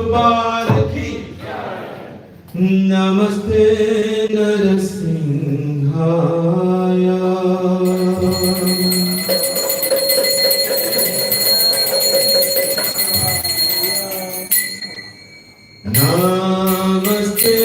गोपाल की नमस्ते नरसिंहाय नमस्ते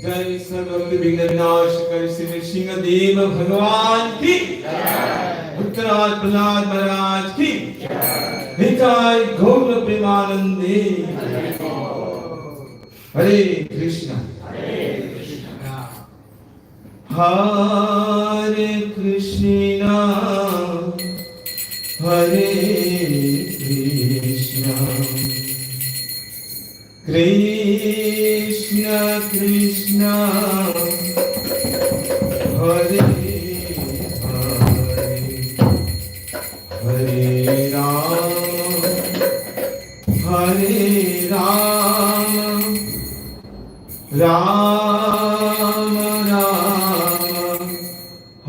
जय सर्वभक्त विघ्न विनाशकारी श्री नृसिंहदेव भगवान की उत्तराज प्रहलाद महाराज की निताय गौर प्रेमानंदे हरे कृष्ण हरे कृष्ण हरे कृष्ण कृष्ण कृष्ण हरे हरे राम राम राम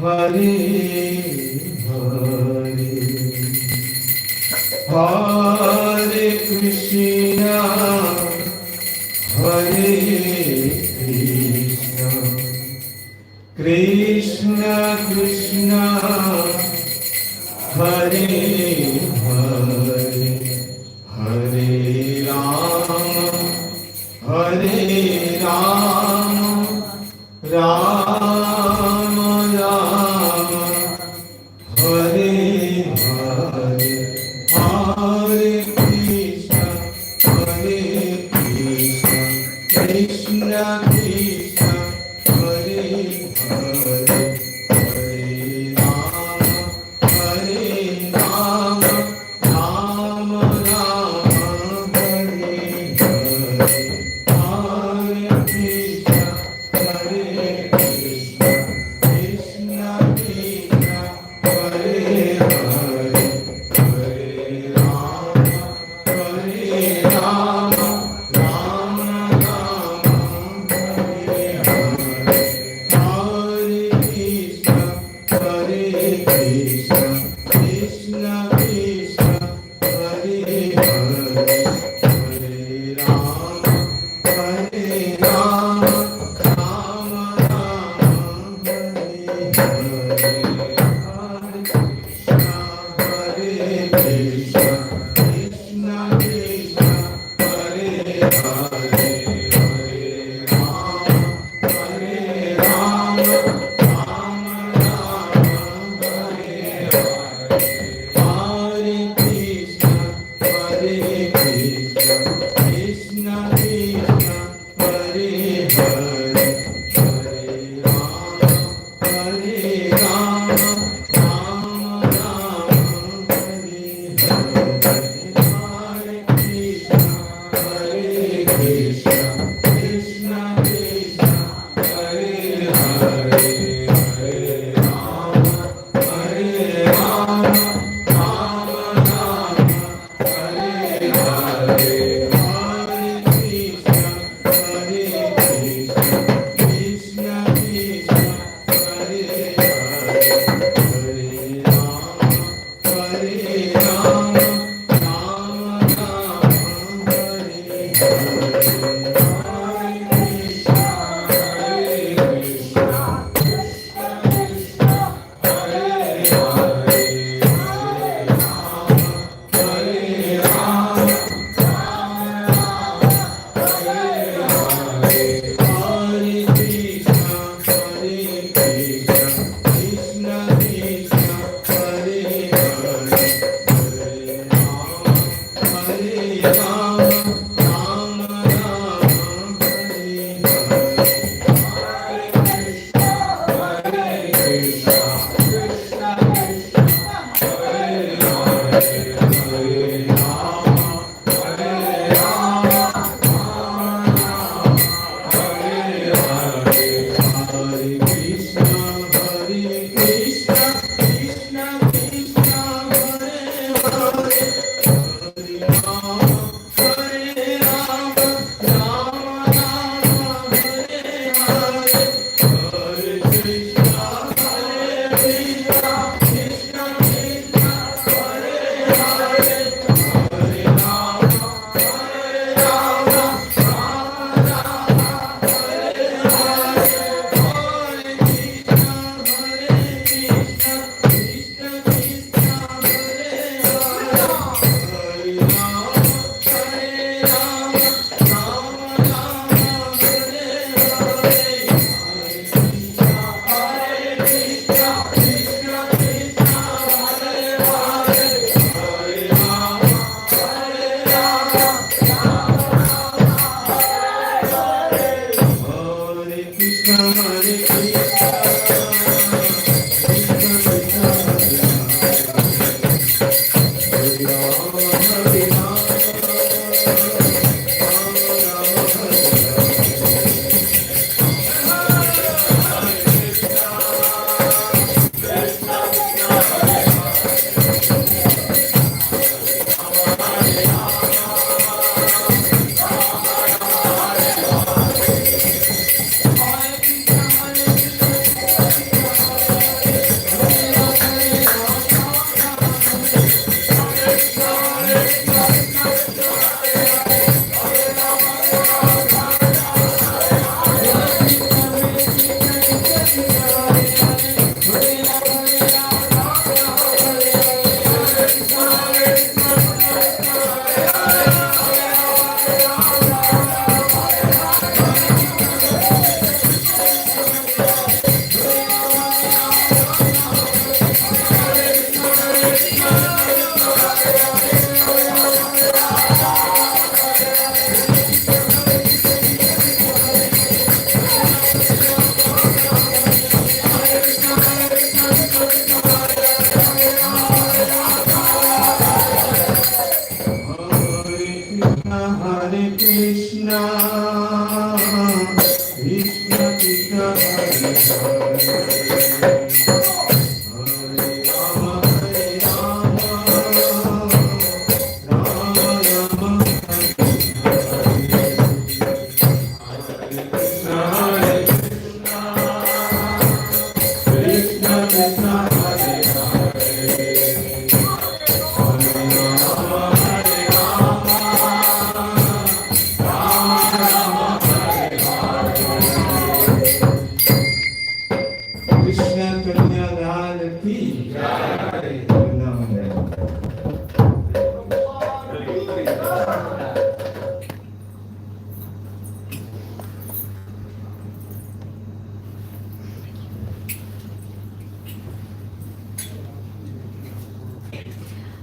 हरे हरे हरे कृष्ण हरे कृष्ण कृष्ण हरे हरे हरे राम राम राम हरे हरे हरे कृष्ण कृष्ण कृष्ण हरे हरे हरे राम राम राम हरे हरे हरे कृष्ण हरे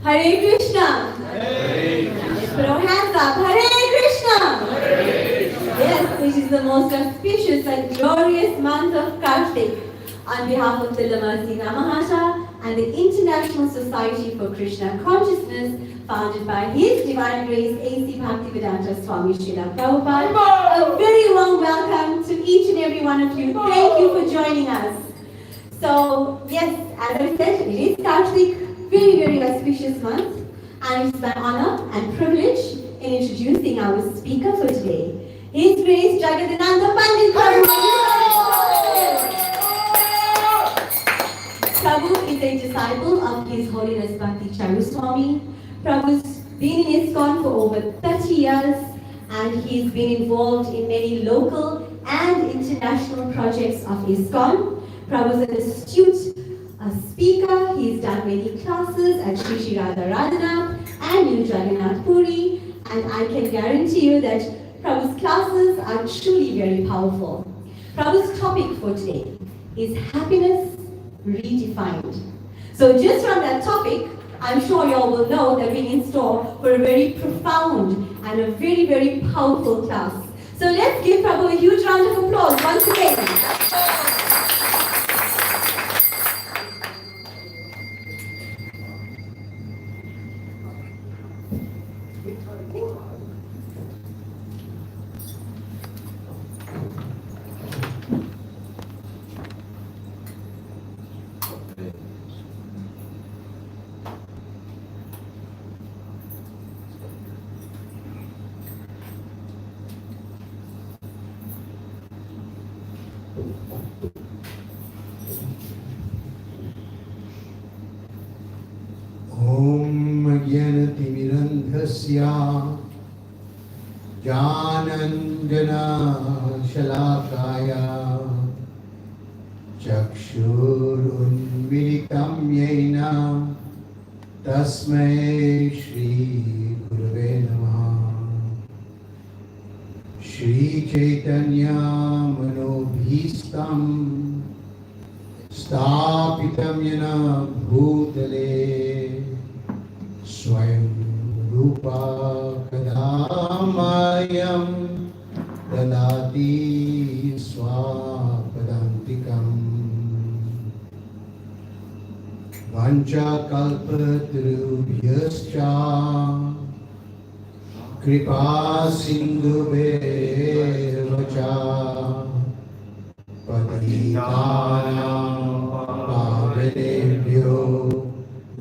Hare Krishna. Let's put our hands up. Hare Krishna. Yes, which is the most auspicious and glorious month of Kartik. On behalf of the Namahatta and the International Society for Krishna Consciousness, founded by His Divine Grace A.C. Bhaktivedanta Swami Srila Prabhupada, a very warm welcome to each and every one of you. Thank you for joining us. So, yes, as I said, it is Kartik, very, very auspicious month, and it's my honor and privilege in introducing our speaker for today. His Grace Jagadananda Pundit Prabhu is a disciple of His Holiness Bhakti Charu Swami. Prabhu's been in ISKCON for over 30 years, and he's been involved in many local and international projects of ISKCON. Prabhu's an astute speaker. He's done many classes at Sri Sri Radha Radhanath and New Jagannath Puri, and I can guarantee you that Prabhu's classes are truly very powerful. Prabhu's topic for today is happiness redefined. So just from that topic, I'm sure you all will know that we're in store for a very profound and a very, very powerful class. So let's give Prabhu a huge round of applause once again. Janandana Shalakaya Chakshurunmilitam Yena Tasmai Shri Gurave Namaha Shri Chaitanya Manobhistam Stapitam Yena Bhutale Swayam Rupa Kadamayam Dadati Swami padantikam vancha kalpatarubhyascha kripa sindhubheva patitanam pavanebhyo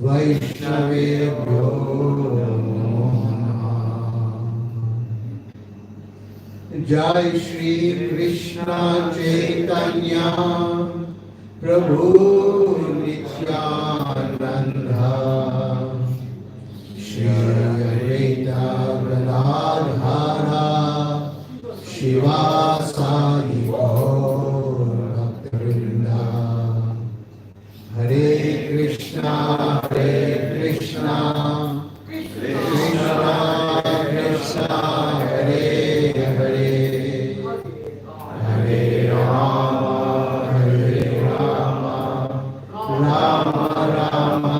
vaishnavebhyo namo namah. Jai Shri Krishna Chaitanya Prabhu Nityananda Shri Advaita Gadadhara Shivasadi Gaur Bhaktivinoda Hare Krishna Krishna Krishna Hare Hare Hare Rama Rama Rama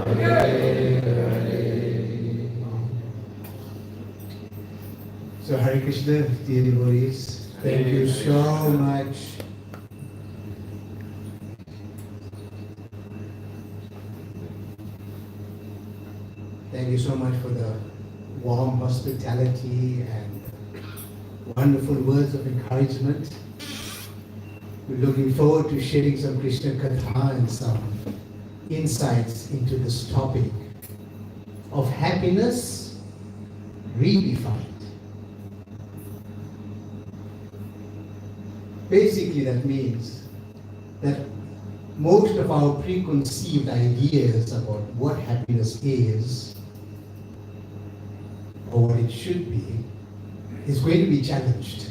Hare Hare. So Hare Krishna, dear devotees, thank you so much. Thank you so much for the warm hospitality and wonderful words of encouragement. We're looking forward to sharing some Krishna Katha and some insights into this topic of happiness redefined. Basically, that means that most of our preconceived ideas about what happiness is or what it should be is going to be challenged.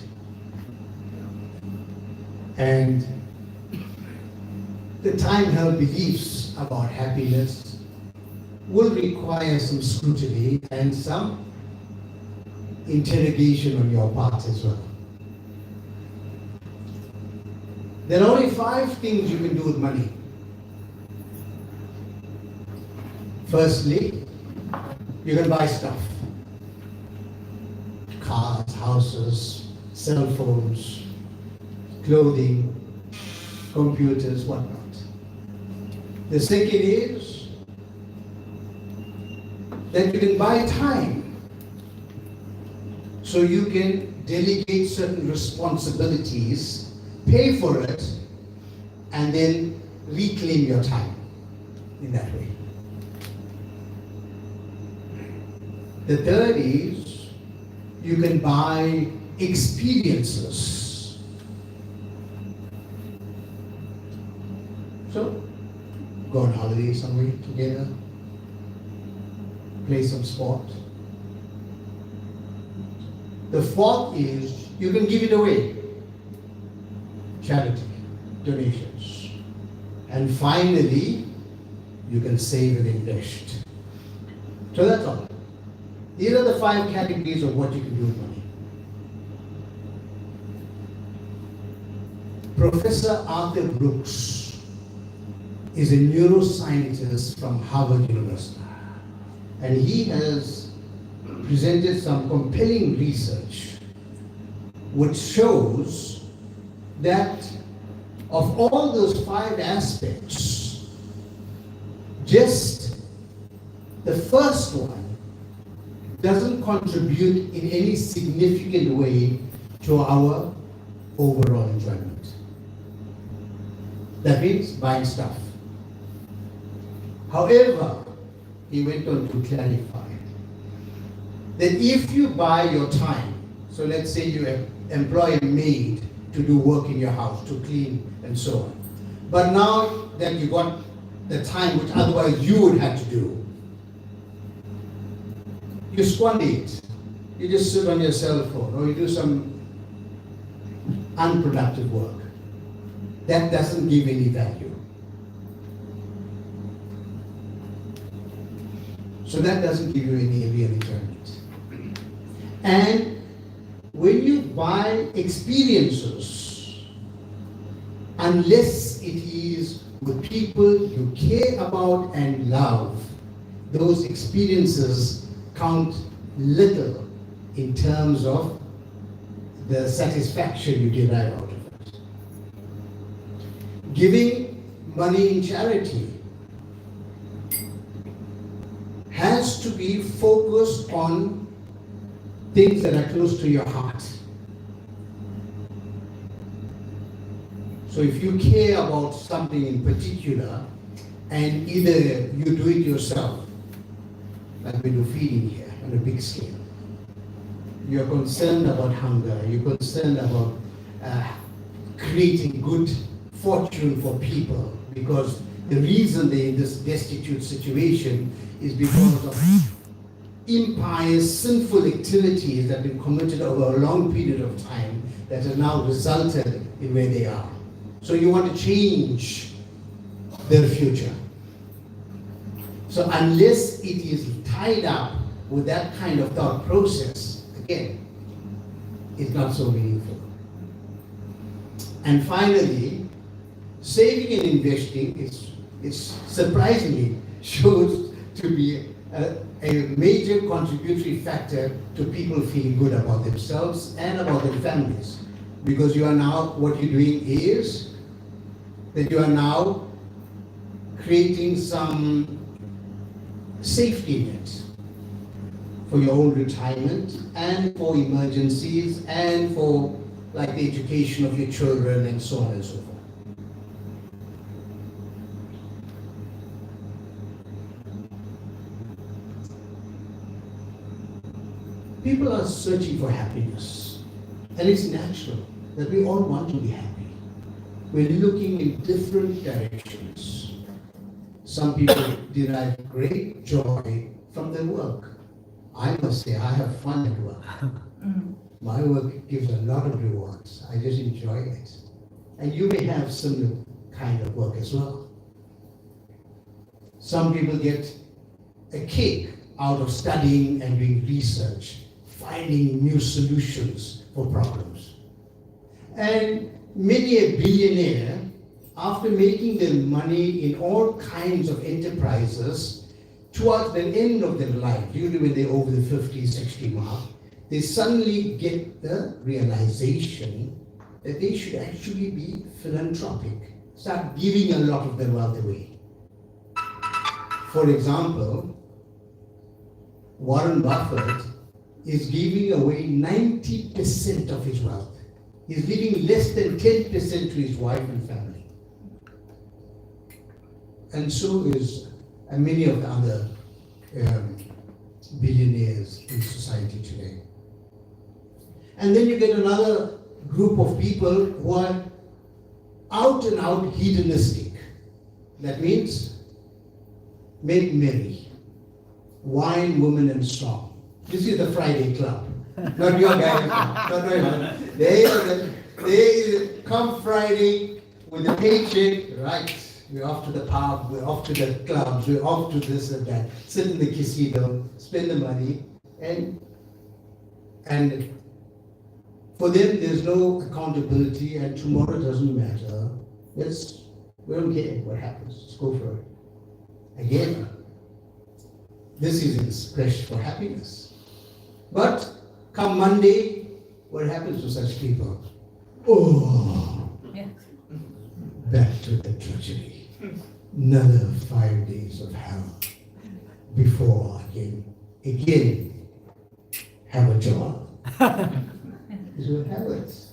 And the time-held beliefs about happiness will require some scrutiny and some interrogation on your part as well. There are only 5 things you can do with money. Firstly, you can buy stuff. Cars, houses, cell phones, clothing, computers, whatnot. The second is that you can buy time. So you can delegate certain responsibilities, pay for it, and then reclaim your time in that way. The third is you can buy experiences. So, go on holiday somewhere together, play some sport. The fourth is you can give it away. Charity, donations. And finally, you can save and invest. So that's all. These are the 5 categories of what you can do with money. Professor Arthur Brooks is a neuroscientist from Harvard University. And he has presented some compelling research which shows that of all those 5 aspects, just the first one doesn't contribute in any significant way to our overall enjoyment. That means buying stuff. However, he went on to clarify that if you buy your time, so let's say you employ a maid to do work in your house, to clean and so on. But now that you got the time which otherwise you would have to do, you squander it. You just sit on your cell phone or you do some unproductive work. That doesn't give any value. So that doesn't give you any real enjoyment. And when you buy experiences, unless it is with people you care about and love, those experiences count little in terms of the satisfaction you derive out of it. Giving money in charity has to be focused on things that are close to your heart. So if you care about something in particular, and either you do it yourself, like we do feeding here on a big scale, you're concerned about hunger, you're concerned about creating good fortune for people, because the reason they're in this destitute situation is because of impious, sinful activities that have been committed over a long period of time that have now resulted in where they are. So you want to change their future. So unless it is tied up with that kind of thought process, again, it's not so meaningful. And finally, saving and investing is surprisingly shows to be a major contributory factor to people feeling good about themselves and about their families. Because you are now, what you're doing is that you are now creating some safety net for your own retirement and for emergencies and for like the education of your children and so on and so forth. People are searching for happiness, and it's natural that we all want to be happy. We're looking in different directions. Some people derive great joy from their work. I must say, I have fun at work. My work gives a lot of rewards. I just enjoy it. And you may have similar kind of work as well. Some people get a kick out of studying and doing research, finding new solutions for problems. And many a billionaire, after making their money in all kinds of enterprises, towards the end of their life, usually when they're over the 50, 60 mark, they suddenly get the realization that they should actually be philanthropic, start giving a lot of their wealth away. For example, Warren Buffett is giving away 90% of his wealth. He's leaving less than 10% to his wife and family. And so is many of the other billionaires in society today. And then you get another group of people who are out and out hedonistic. That means make merry, wine, women, and song. This is the Friday club, not your guys' club. Not they come Friday with a paycheck, right? We're off to the pub, we're off to the clubs, we're off to this and that. Sit in the casino, spend the money, and for them there's no accountability, and tomorrow doesn't matter. We don't care what happens. Let's go for it. Again, this is his quest for happiness. But come Monday, what happens to such people? Oh, back to the drudgery. Another 5 days of hell before again have a job. This is what happens.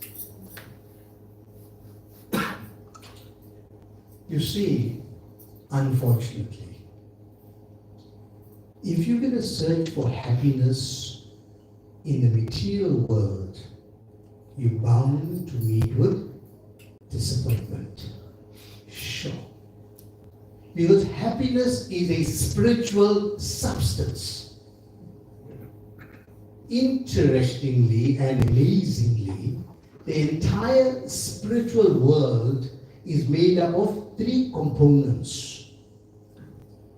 You see, unfortunately, if you're going to search for happiness in the material world, you're bound to meet with disappointment. Sure. Because happiness is a spiritual substance. Interestingly and amazingly, the entire spiritual world is made up of 3 components.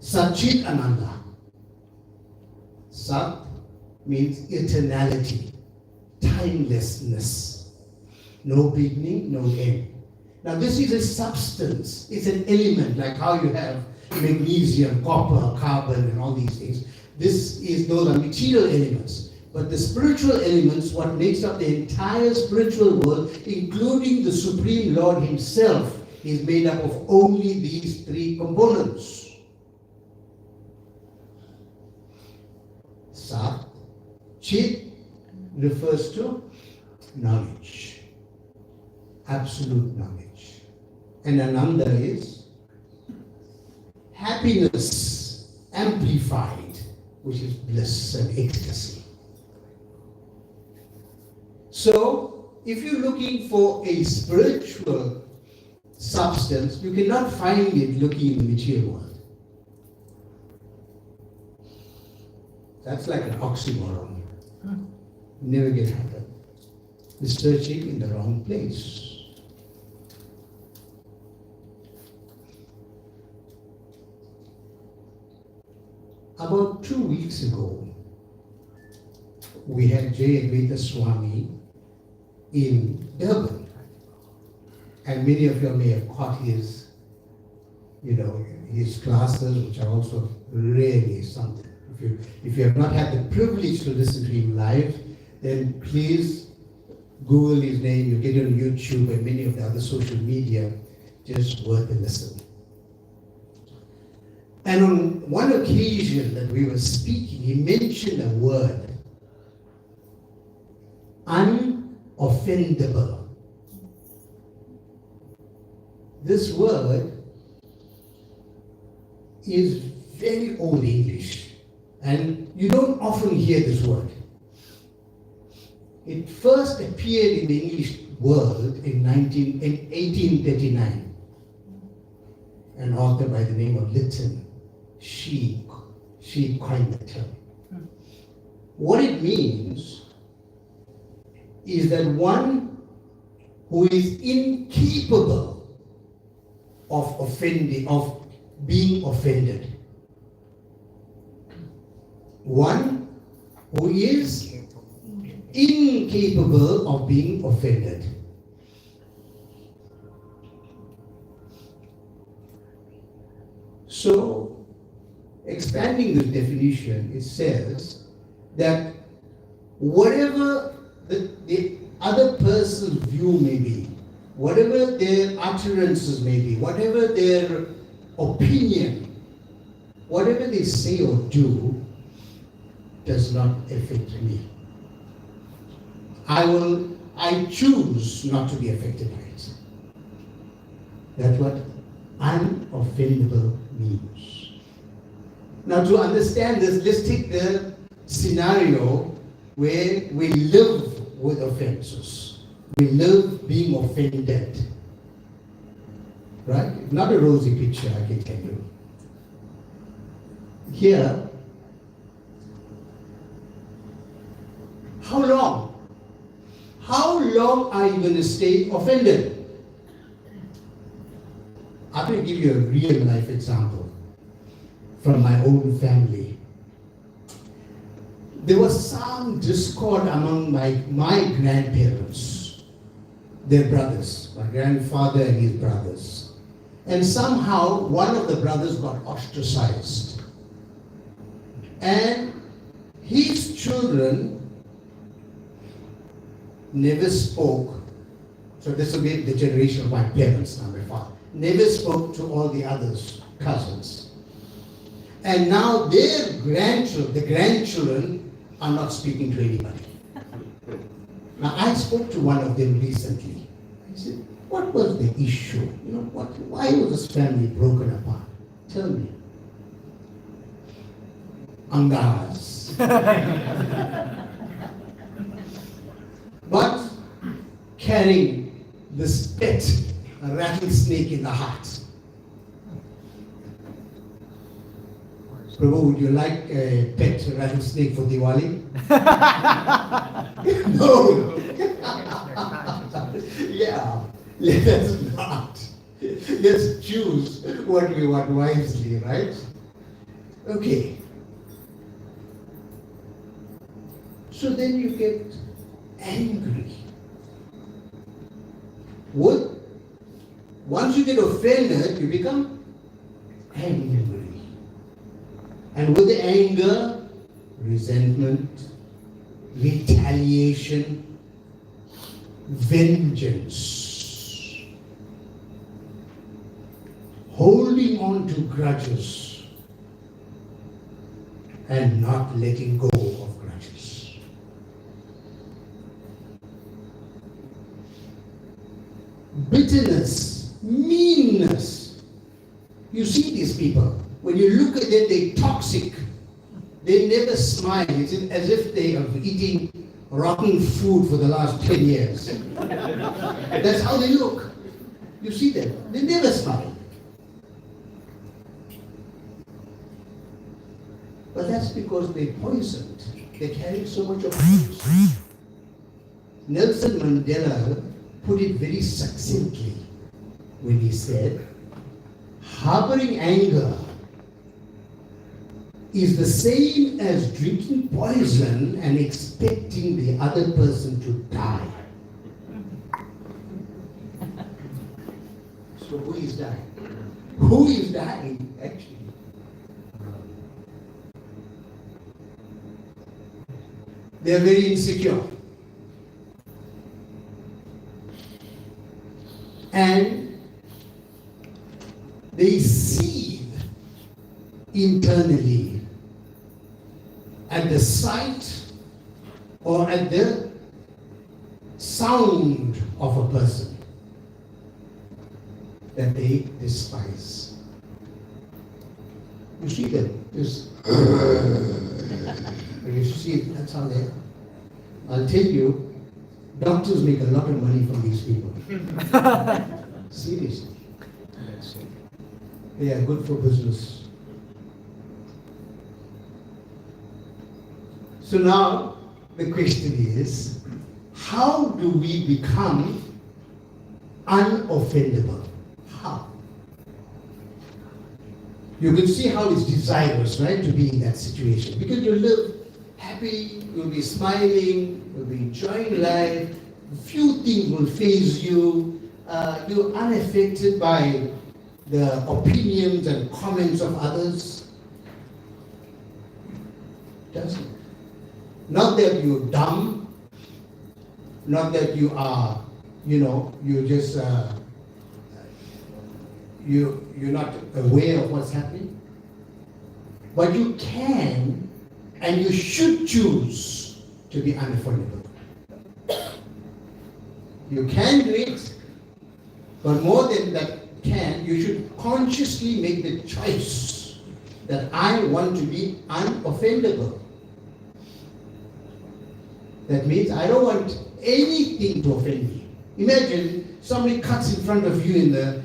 Satchit Ananda. Sat means eternality, timelessness, no beginning, no end. Now this is a substance, it's an element, like how you have magnesium, copper, carbon, and all these things. Those are material elements. But the spiritual elements, what makes up the entire spiritual world, including the Supreme Lord Himself, is made up of only these three components. Sat, Chit refers to knowledge, absolute knowledge. And Ananda is happiness amplified, which is bliss and ecstasy. So, if you're looking for a spiritual substance, you cannot find it looking in the material world. That's like an oxymoron. Never gonna happen. You're searching in the wrong place. About 2 weeks ago, we had Jagadananda Swami in Durban. And many of you may have caught his, his classes, which are also really something. If you have not had the privilege to listen to him live, then please Google his name. You get it on YouTube and many of the other social media. Just worth a listen. And on one occasion that we were speaking, he mentioned a word, unoffendable. This word is very old English, and you don't often hear this word. It first appeared in the English world in 1839. An author by the name of Lytton, she coined the term. What it means is that one who is incapable of being offended. One who is incapable of being offended. So, expanding this definition, it says that whatever the other person's view may be, whatever their utterances may be, whatever their opinion, whatever they say or do, does not affect me. I choose not to be affected by it. That's what unoffendable means. Now, to understand this, let's take the scenario where we live with offenses. We live being offended. Right? Not a rosy picture, I can tell you. Here, how long? How long are you going to stay offended? I'm going to give you a real life example from my own family. There was some discord among my grandparents, their brothers, my grandfather and his brothers. And somehow one of the brothers got ostracized. And his children never spoke. So this will be the generation of my parents now, my father. Never spoke to all the others, cousins. And now their grandchildren, the grandchildren, are not speaking to anybody. Now I spoke to one of them recently. I said, what was the issue? Why was this family broken apart? Tell me. Angaras. But carrying this pet, a rattlesnake in the heart. Prabhu, would you like a pet rattlesnake for Diwali? No. Yeah, let us not. Let's choose what we want wisely, right? Okay. So then you get angry. Once you get offended, you become angry. And with the anger, resentment, retaliation, vengeance. holding on to grudges and not letting go of grudges. Bitterness, meanness. You see these people, when you look at them, they're toxic. They never smile. It's as if they are eating rotten food for the last 10 years. That's how they look. You see them, they never smile. But that's because they're poisoned. They carry so much of poison. Nelson Mandela put it very succinctly when he said, harboring anger is the same as drinking poison and expecting the other person to die. So who is dying? Who is dying actually? They are very insecure. And they seethe internally at the sight or at the sound of a person that they despise. You see them, just you see, that's how they are. I'll tell you, doctors make a lot of money from these people. Seriously. They are good for business. So now, the question is, how do we become unoffendable? How? You can see how it's desirous, right, to be in that situation. Because you live happy, you'll be smiling, you'll be enjoying life, few things will faze you, you're unaffected by the opinions and comments of others. Doesn't. Not that you're dumb, not that you are, you're just, you're not aware of what's happening. But you can and you should choose to be unoffendable. You can do it, but more than that you should consciously make the choice that I want to be unoffendable. That means I don't want anything to offend me. Imagine somebody cuts in front of you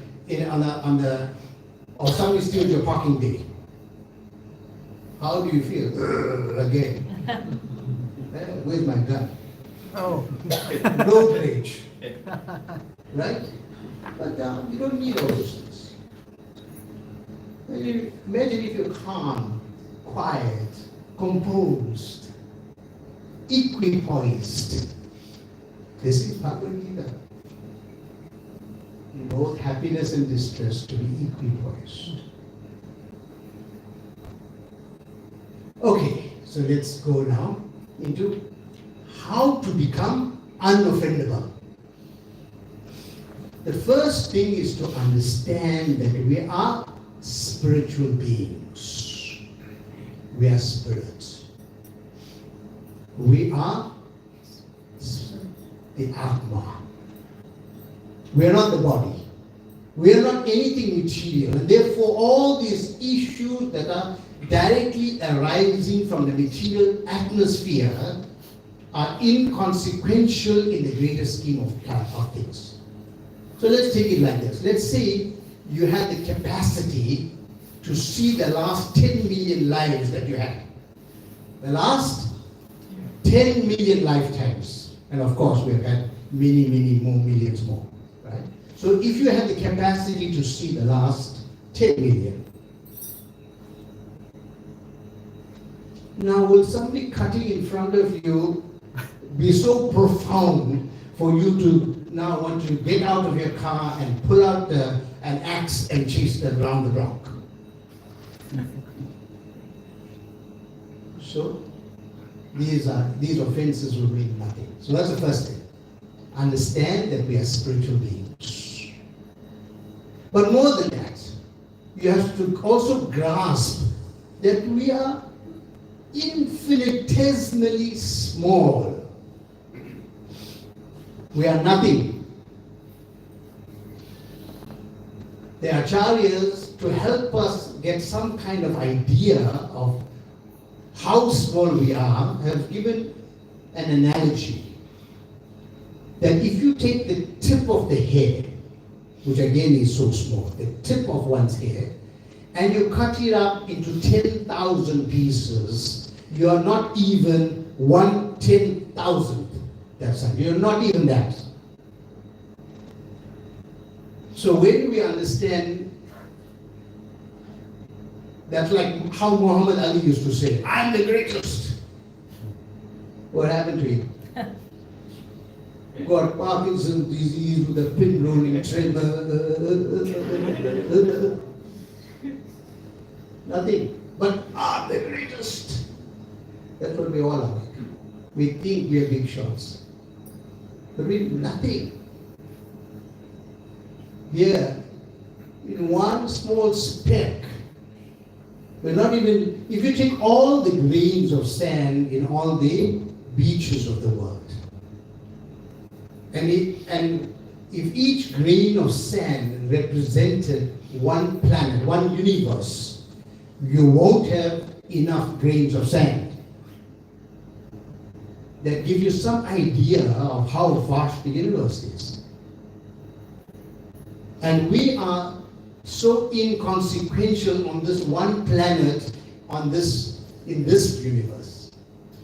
or somebody steals your parking day. How do you feel? Again. Where's my gun? Oh. Road rage. Right? But you don't need all those things. Imagine if you're calm, quiet, composed, equipoised. This is Bhagavad Gita. In both happiness and distress, to be equipoised. Okay, so let's go now into how to become unoffendable. The first thing is to understand that we are spiritual beings. We are spirits. We are the Atma. We are not the body. We are not anything material. And therefore, all these issues that are directly arising from the material atmosphere are inconsequential in the greater scheme of things. So let's take it like this. Let's say you had the capacity to see the last 10 million lives that you had. The last 10 million lifetimes. And of course, we've had many, many more millions more. Right? So if you had the capacity to see the last 10 million, now will somebody cutting in front of you be so profound for you to now want to get out of your car and pull out an axe and chase them around the block? So these offenses will mean nothing. So that's the first thing. Understand that we are spiritual beings. But more than that, you have to also grasp that we are infinitesimally small. We are nothing. The acharyas, to help us get some kind of idea of how small we are, have given an analogy. That if you take the tip of the hair, which again is so small, the tip of one's hair, and you cut it up into 10,000 pieces, you are not even 1/10,000th. You're not even that. So when we understand, that's like how Muhammad Ali used to say, I'm the greatest. What happened to him? Got Parkinson's disease with a pin rolling tremor. Nothing. But I'm the greatest. That's what we all are like. We think we are big shots. But we're nothing. Here, in one small speck, we're not even, if you take all the grains of sand in all the beaches of the world, and if each grain of sand represented one planet, one universe, you won't have enough grains of sand. That give you some idea of how vast the universe is. And we are so inconsequential on this one planet, in this universe.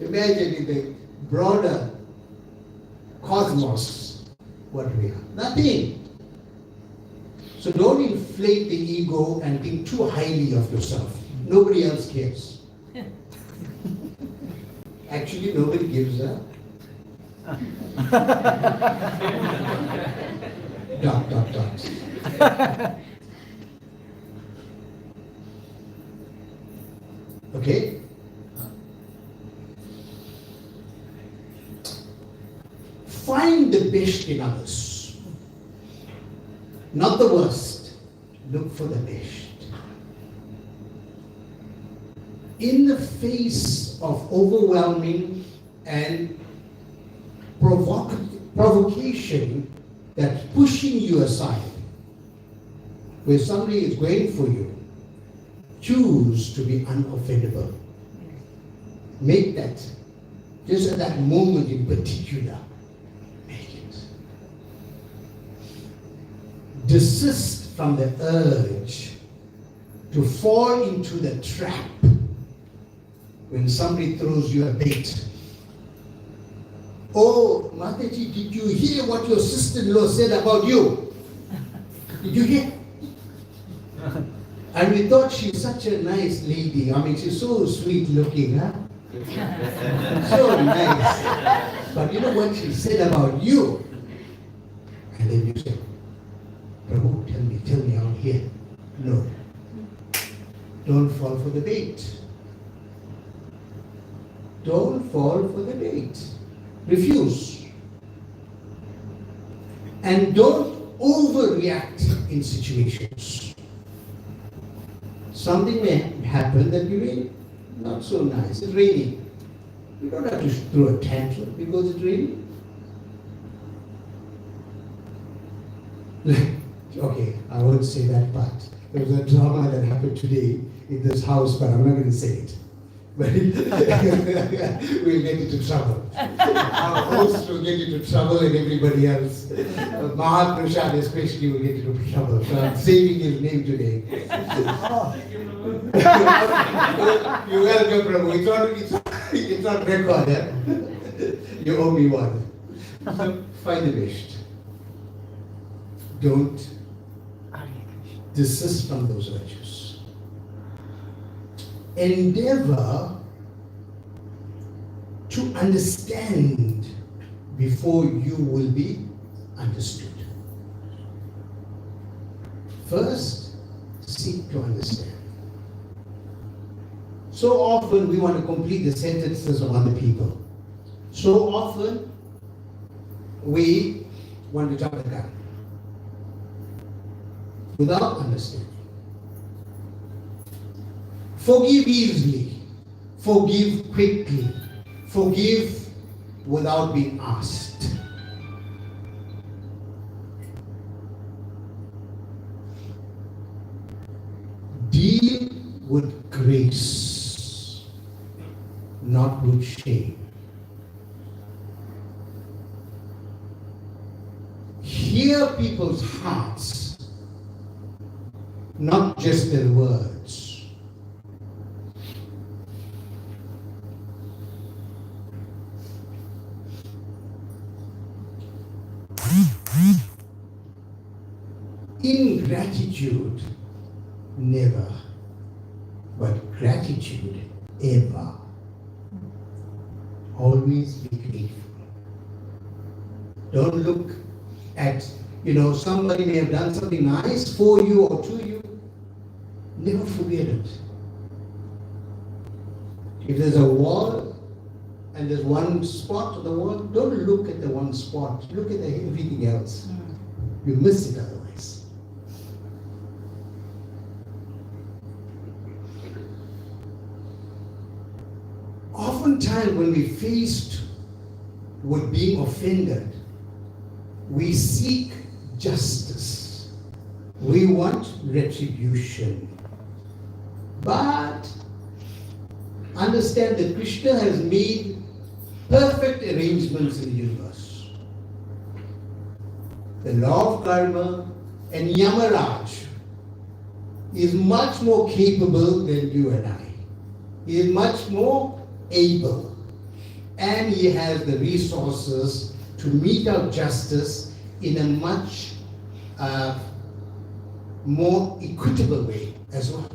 Imagine in the broader cosmos, what we are. Nothing. So don't inflate the ego and think too highly of yourself. Nobody else cares. Actually, nobody gives a dot. Okay? Find the best in others, not the worst. Look for the best. In the face of overwhelming and provocation that's pushing you aside, where somebody is going for you, choose to be unoffendable. Make that, just at that moment in particular, make it. Desist from the urge to fall into the trap when somebody throws you a bait. Oh, Mataji, did you hear what your sister-in-law said about you? Did you hear? And we thought she's such a nice lady. I mean, she's so sweet looking, huh? So nice. But you know what she said about you? And then you say, Prabhu, tell me out here. No. Don't fall for the bait. Don't fall for the bait. Refuse. And don't overreact in situations. Something may happen that you really not so nice. It's raining. You don't have to throw a tantrum because it's raining. Okay, I won't say that part. There was a drama that happened today in this house, but I'm not going to say it. But we'll get into trouble. Our host will get into trouble and everybody else. Mahaprasad especially will get into trouble. So I'm saving his name today. You're welcome, Prabhu. It's not recorded. You owe me one. So find the best. Don't desist from those virtues. Endeavor to understand before you will be understood. First, seek to understand. So often we want to complete the sentences of other people. So often we want to jump the gun without understanding. Forgive easily. Forgive quickly. Forgive without being asked. Deal with grace, not with shame. Hear people's hearts, not just their words. Ingratitude, never, but gratitude, ever. Always be grateful. Don't look at, somebody may have done something nice for you or to you. Never forget it. If there's a wall and there's one spot on the wall, don't look at the one spot. Look at everything else. You miss it otherwise. Oftentimes when we're faced with being offended, we seek justice. We want retribution. But understand that Krishna has made perfect arrangements in the universe. The law of karma and Yamaraj is much more capable than you and I. He is much more able. And he has the resources to mete out justice in a much more equitable way as well.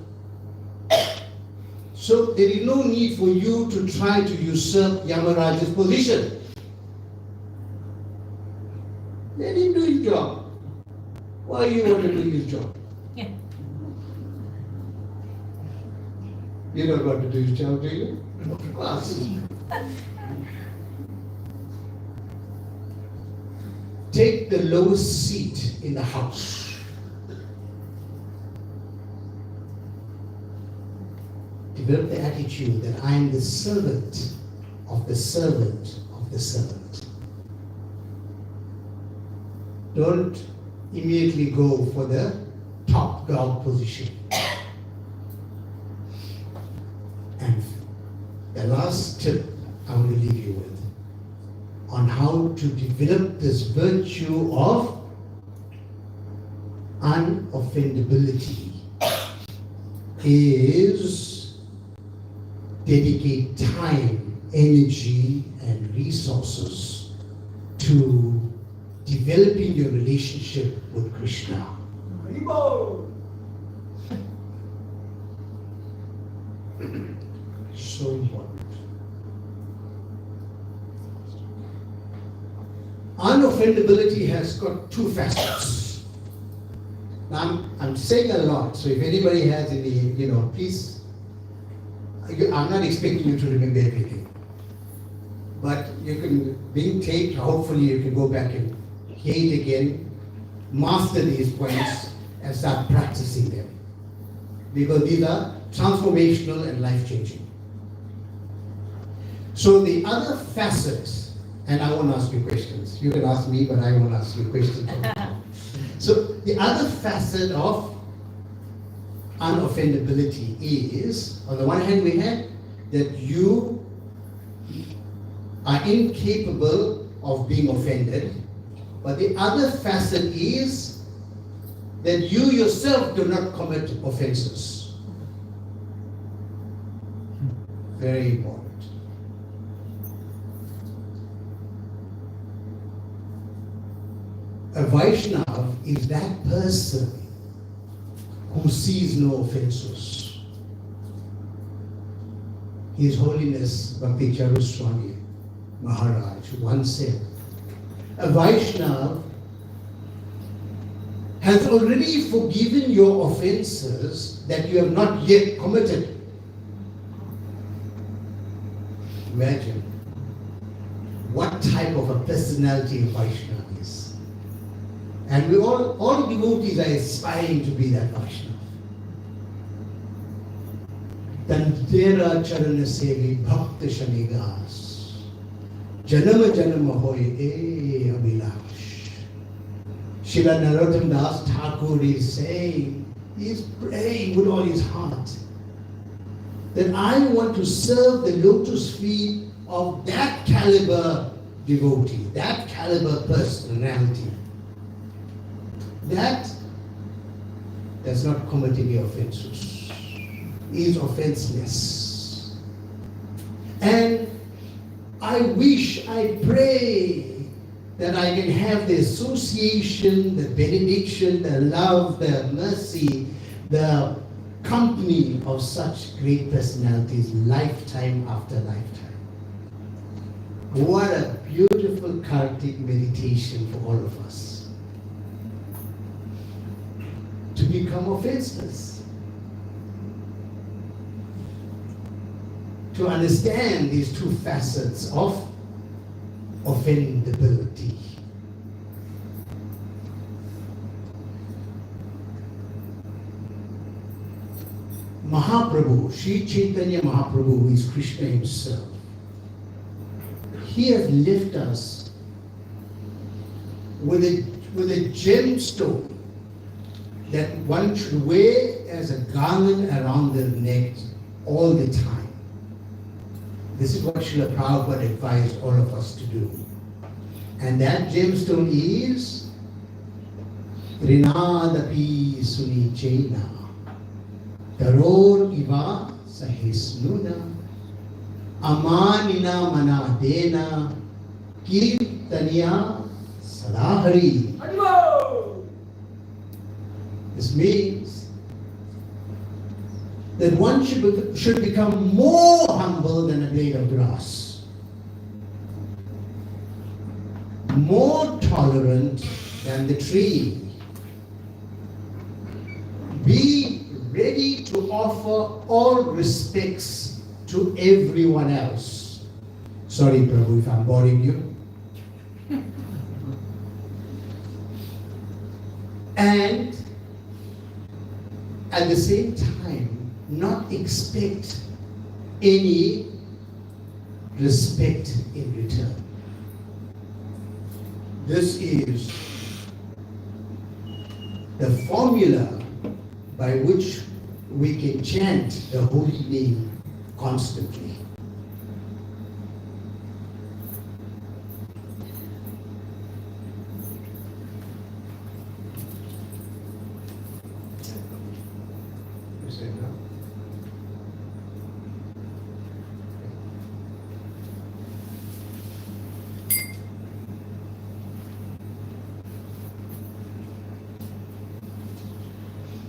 So there is no need for you to try to usurp Yamaraj's position. Let him do his job. Why you want to do his job? Yeah. You don't want to do his job, do you? Of course. Take the lowest seat in the house. Develop the attitude that I am the servant of the servant of the servant. Don't immediately go for the top dog position. And the last tip I want to leave you with on how to develop this virtue of unoffendability is dedicate time, energy, and resources to developing your relationship with Krishna. So important. Unoffendability has got two facets. Now I'm saying a lot, so if anybody has any, please, I'm not expecting you to remember everything. But you can, being taped, hopefully you can go back and hear it again, master these points, and start practicing them. Because these are transformational and life-changing. So the other facets, and I won't ask you questions. You can ask me, but I won't ask you questions. So the other facet of unoffendability is, on the one hand, we had that you are incapable of being offended, but the other facet is that you yourself do not commit offenses. Very important. A Vaishnava is that person who sees no offenses. His Holiness Bhakti Charuswami Maharaj once said, a Vaishnava has already forgiven your offenses that you have not yet committed. Imagine what type of a personality a Vaishnava is. And we all devotees are aspiring to be that Vaishnava. Tantera Charana Sevi Bhakta Shanigas Janama Janama Hoy E Abhilash. Srila Narottam Das Thakur is saying, he is praying with all his heart that I want to serve the lotus feet of that caliber devotee, that caliber personality. That does not commit any offenses. He is offenseless. And I wish, I pray that I can have the association, the benediction, the love, the mercy, the company of such great personalities lifetime after lifetime. What a beautiful Kartik meditation for all of us. To become offenseless. To understand these two facets of offendability. Mahaprabhu, Sri Chaitanya Mahaprabhu, who is Krishna himself, he has left us with a gemstone that one should wear as a garland around their neck all the time. This is what Srila Prabhupada advised all of us to do. And that gemstone is Rinadapi Sunichena Taror Iva Sahisnuna Amanina Manadena Kirtaniya Sadahari. This means that one should become more humble than a blade of grass, more tolerant than the tree, be ready to offer all respects to everyone else. Sorry, Prabhu, if I'm boring you. And at the same time, not expect any respect in return. This is the formula by which we can chant the holy name constantly.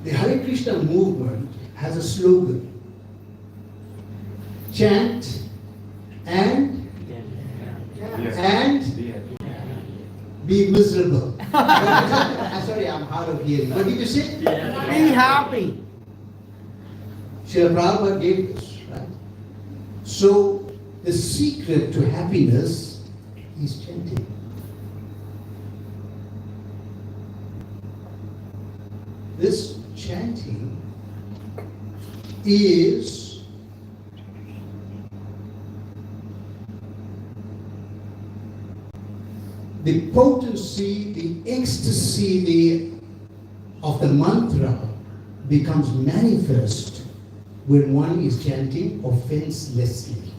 The Hare Krishna movement has a slogan: chant and be miserable. Sorry, I'm hard of hearing. What did you say? Be happy. Srila Prabhupada gave this, right? So the secret to happiness is chanting. This chanting is the potency, the ecstasy of the mantra becomes manifest when one is chanting offenselessly.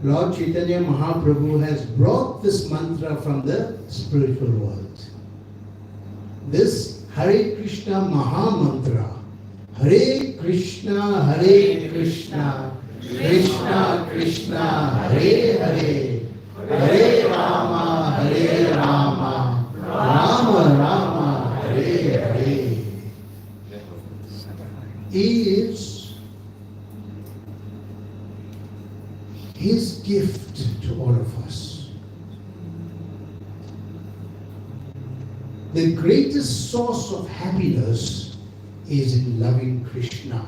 Lord Chaitanya Mahaprabhu has brought this mantra from the spiritual world. This Hare Krishna Maha Mantra, Hare Krishna, Krishna Krishna, Hare Hare, Hare Rama, Rama Rama, Hare Hare, is His gift to all of us. The greatest source of happiness is in loving Krishna.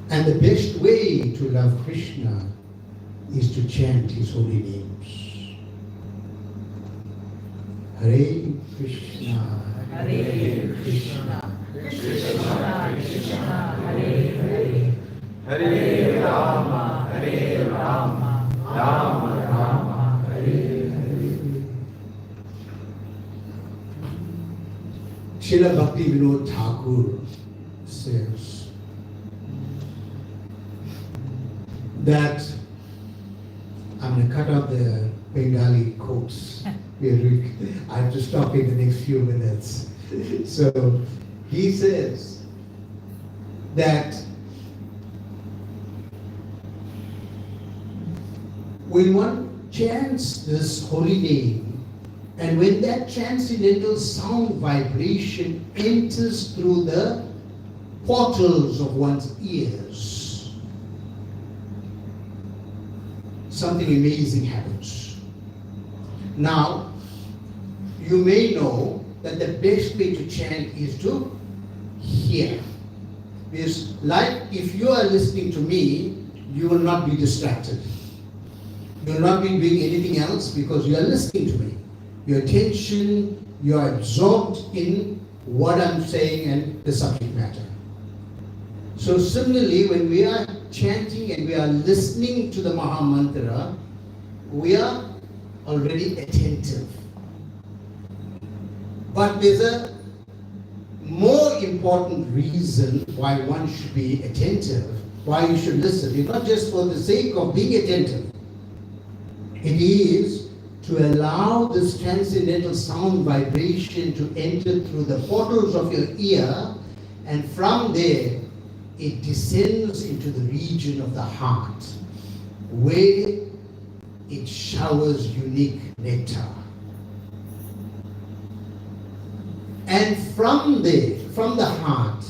And the best way to love Krishna is to chant His holy names. Hare Krishna, Hare Krishna, Krishna Krishna, Hare Hare, Hare Rama, Hare Rama, Rama Rama, Hare Hare. Srila Bhakti Vinod Thakur says that, I'm going to cut out the Bengali quotes. I have to stop in the next few minutes. So he says that when one chants this holy name, and when that transcendental sound vibration enters through the portals of one's ears, something amazing happens. Now, you may know that the best way to chant is to hear. Because like if you are listening to me, you will not be distracted. You will not be doing anything else because you are listening to me. Your attention, you are absorbed in what I'm saying and the subject matter. So similarly, when we are chanting and we are listening to the Maha Mantra, we are already attentive. But there's a more important reason why one should be attentive, why you should listen. It's not just for the sake of being attentive. It is to allow this transcendental sound vibration to enter through the portals of your ear, and from there it descends into the region of the heart, where it showers unique nectar. And from there, from the heart,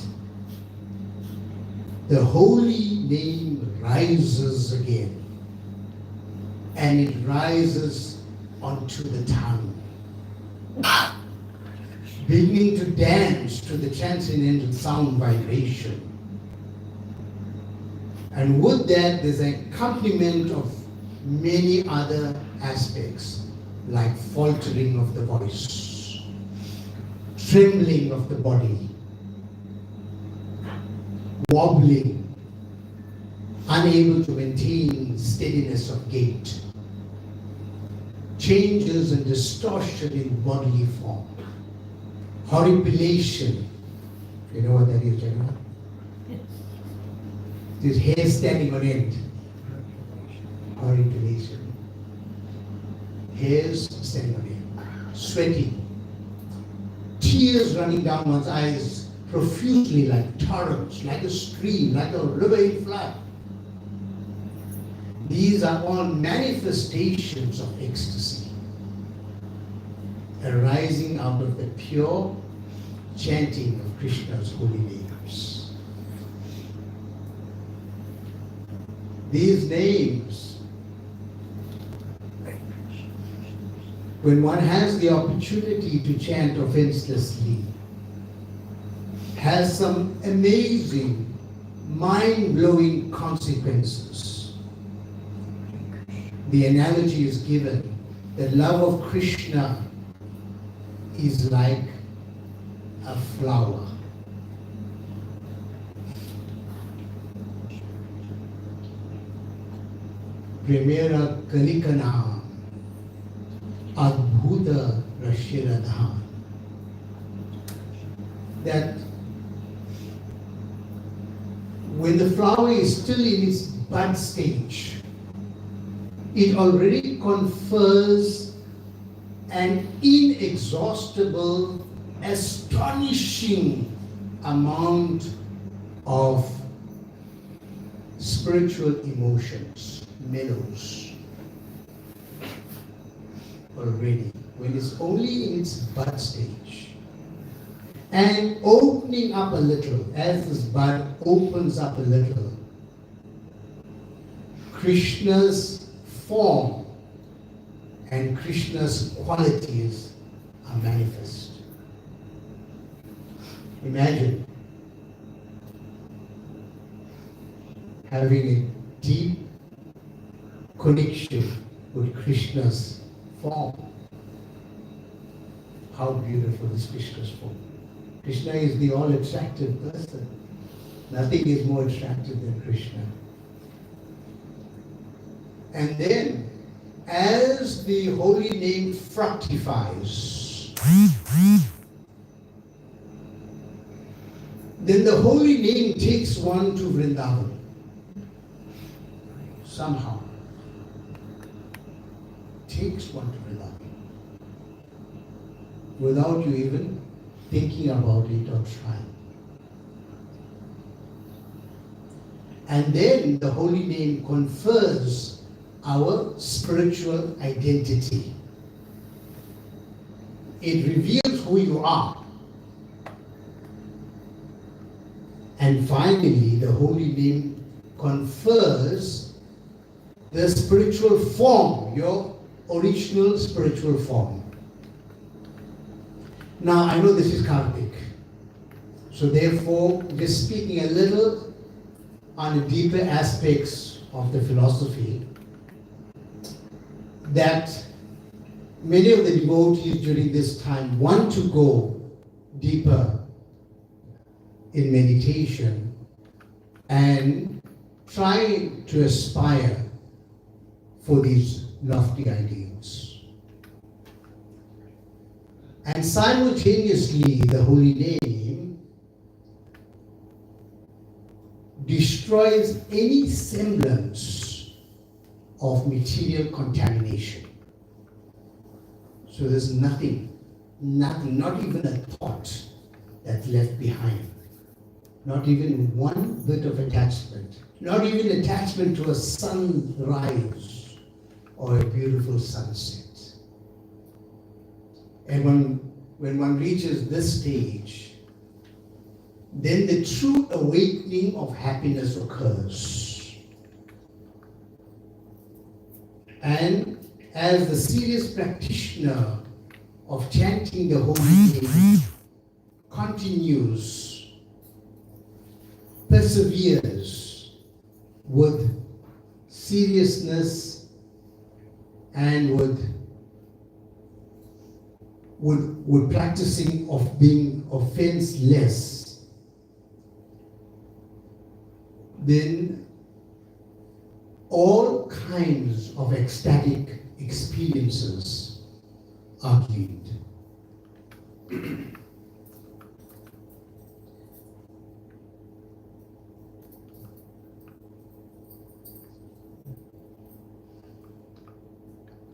the holy name rises again. And it rises onto the tongue, beginning to dance to the transcendental sound vibration. And with that, there's an accompaniment of many other aspects, like faltering of the voice, trembling of the body, wobbling, unable to maintain steadiness of gait, changes and distortion in bodily form, horripilation. You know what that is, Jenna? This hair standing on end. Horripilation. Hairs standing on end. Sweating. Tears running down one's eyes profusely like torrents, like a stream, like a river in flood. These are all manifestations of ecstasy arising out of the pure chanting of Krishna's holy names. These names, when one has the opportunity to chant offenselessly, has some amazing, mind-blowing consequences. The analogy is given, the love of Krishna is like a flower. Premera Kalikana Adbhuta Rashiradhan. That when the flower is still in its bud stage, it already confers an inexhaustible, astonishing amount of spiritual emotions, mellows, already, when it's only in its bud stage. And opening up a little, as this bud opens up a little, Krishna's form and Krishna's qualities are manifest. Imagine having a deep connection with Krishna's form. How beautiful is Krishna's form. Krishna is the all-attractive person. Nothing is more attractive than Krishna. And then, as the holy name fructifies, then the holy name takes one to Vrindavan. Somehow. Takes one to Vrindavan. Without you even thinking about it or trying. And then the holy name confers our spiritual identity. It reveals who you are. And finally, the holy name confers the spiritual form, your original spiritual form. Now, I know this is Kartik. So therefore, just speaking a little on the deeper aspects of the philosophy, that many of the devotees during this time want to go deeper in meditation and try to aspire for these lofty ideals. And simultaneously, the holy name destroys any semblance of material contamination. So there's nothing, not even a thought that's left behind. Not even one bit of attachment. Not even attachment to a sunrise or a beautiful sunset. And when one reaches this stage, then the true awakening of happiness occurs. And as the serious practitioner of chanting the holy name continues, perseveres with seriousness and with practicing of being offenseless, then all kinds of ecstatic experiences are gained.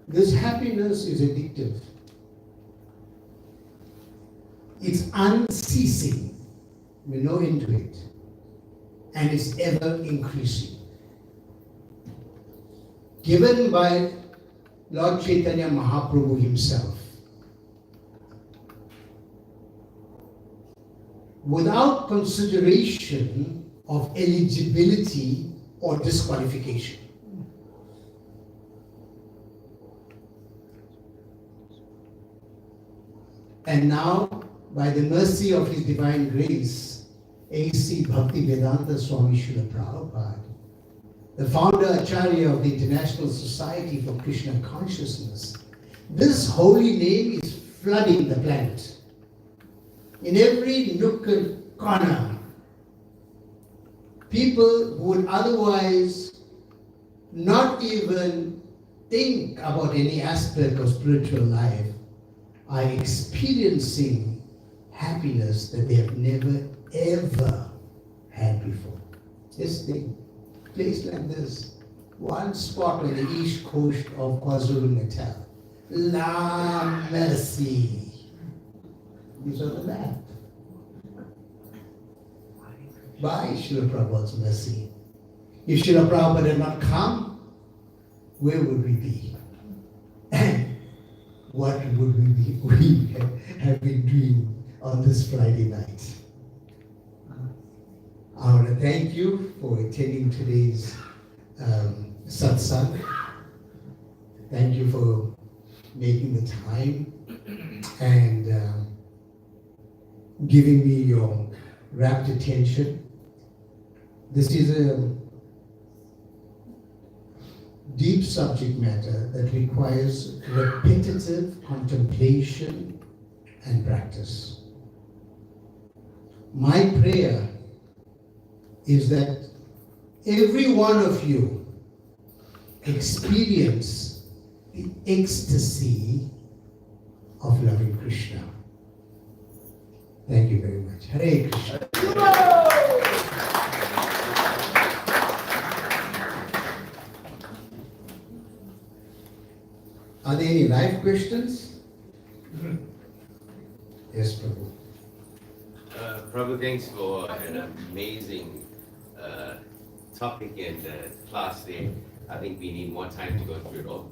This happiness is addictive. It's unceasing. We know into it. And it's ever increasing. Given by Lord Chaitanya Mahaprabhu himself. Without consideration of eligibility or disqualification. And now, by the mercy of His Divine Grace, A.C. Bhaktivedanta Swami Srila Prabhupada, the founder Acharya of the International Society for Krishna Consciousness, this holy name is flooding the planet. In every nook and corner, people who would otherwise not even think about any aspect of spiritual life are experiencing happiness that they have never ever had before. Just think, place like this, one spot on the east coast of KwaZulu-Natal, La Mercy. These are the map. By Srila Prabhupada's mercy. If Srila Prabhupada had not come, where would we be? And what would we have been doing on this Friday night? I want to thank you for attending today's satsang. Thank you for making the time and giving me your rapt attention. This is a deep subject matter that requires repetitive contemplation and practice. My prayer is that every one of you experience the ecstasy of loving Krishna. Thank you very much. Hare Krishna. Are there any live questions? Yes, Prabhu. Prabhu, thanks for an amazing topic and class there. I think we need more time to go through it all.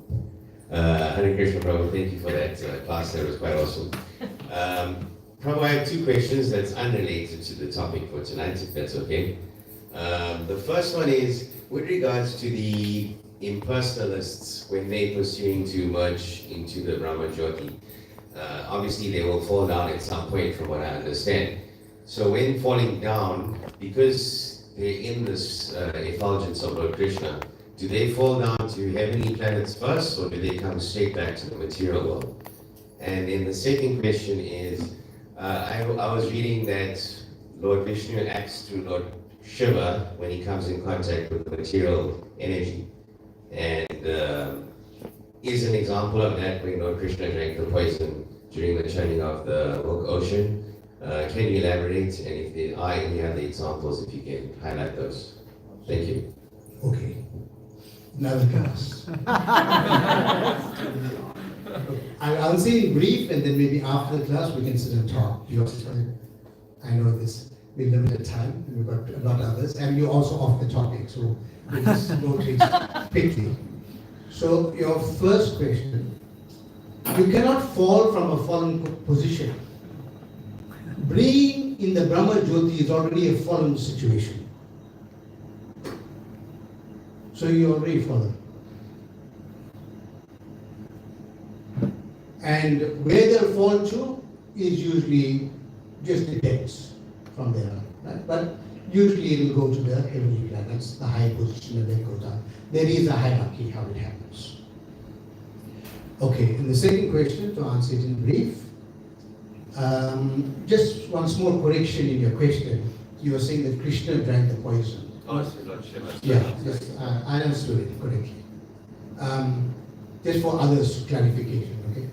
Hare Krishna, Prabhu, thank you for that class. That was quite awesome. Prabhu, I have two questions that's unrelated to the topic for tonight, if that's okay. The first one is with regards to the impersonalists when they're pursuing to merge into the Brahma Jyoti. Obviously, they will fall down at some point, from what I understand. So when falling down, because they're in this effulgence of Lord Krishna, do they fall down to heavenly planets first, or do they come straight back to the material world? And then the second question is, I was reading that Lord Vishnu acts through Lord Shiva when he comes in contact with the material energy. And is an example of that when Lord Krishna drank the poison during the churning of the milk ocean. Can you elaborate? And if there are any other examples, if you can highlight those. Thank you. Okay. Another class. I'll say in brief, and then maybe after the class we can sit and talk. I know this. We're limited time. We've got a lot of others, and you're also off the topic, so we'll just go to it quickly. So your first question: you cannot fall from a fallen position. Being in the Brahma Jyoti is already a fallen situation. So you already fallen. And where they'll fall to is usually just the depths from there on. Right? But usually it will go to the heavenly planets, the high position, and then go down. There is a hierarchy how it happens. Okay, and the second question, to answer it in brief, just one small correction in your question. You were saying that Krishna drank the poison. Oh, so Lord Shiva. Yeah, yes, I understood it correctly. Just for others' clarification, okay?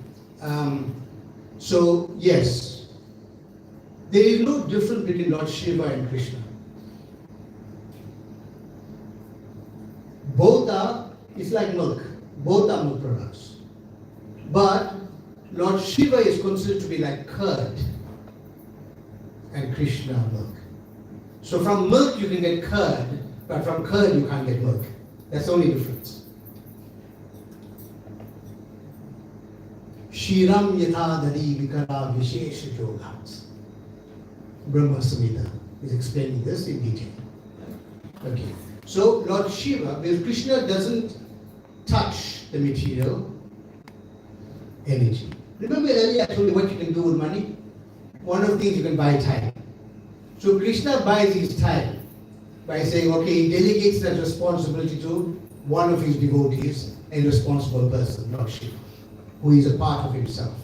So, yes, there is no difference between Lord Shiva and Krishna. Both are, it's like milk. Both are milk products. But Lord Shiva is considered to be like curd and Krishna milk. So from milk you can get curd, but from curd you can't get milk. That's the only difference. Shiram yatha dadi vikara vishesha yogat. Brahma Samhita is explaining this in detail. Okay. So Lord Shiva, because Krishna doesn't touch the material energy. Remember earlier I told you what you can do with money? One of the things you can buy time. So Krishna buys his time by saying, okay, he delegates that responsibility to one of his devotees, a responsible person, Lord Shiva, who is a part of himself.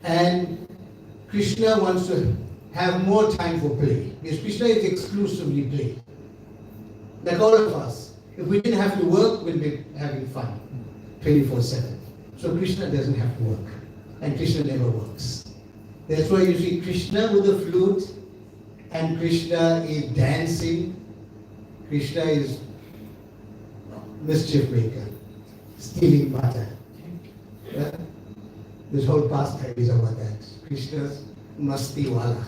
And Krishna wants to have more time for play, because Krishna is exclusively play. Like all of us, if we didn't have to work, we'd be having fun 24/7. So Krishna doesn't have to work, and Krishna never works. That's why you see Krishna with a flute, and Krishna is dancing. Krishna is mischief maker, stealing butter. Yeah? This whole pastime is about that. Krishna's masti wala.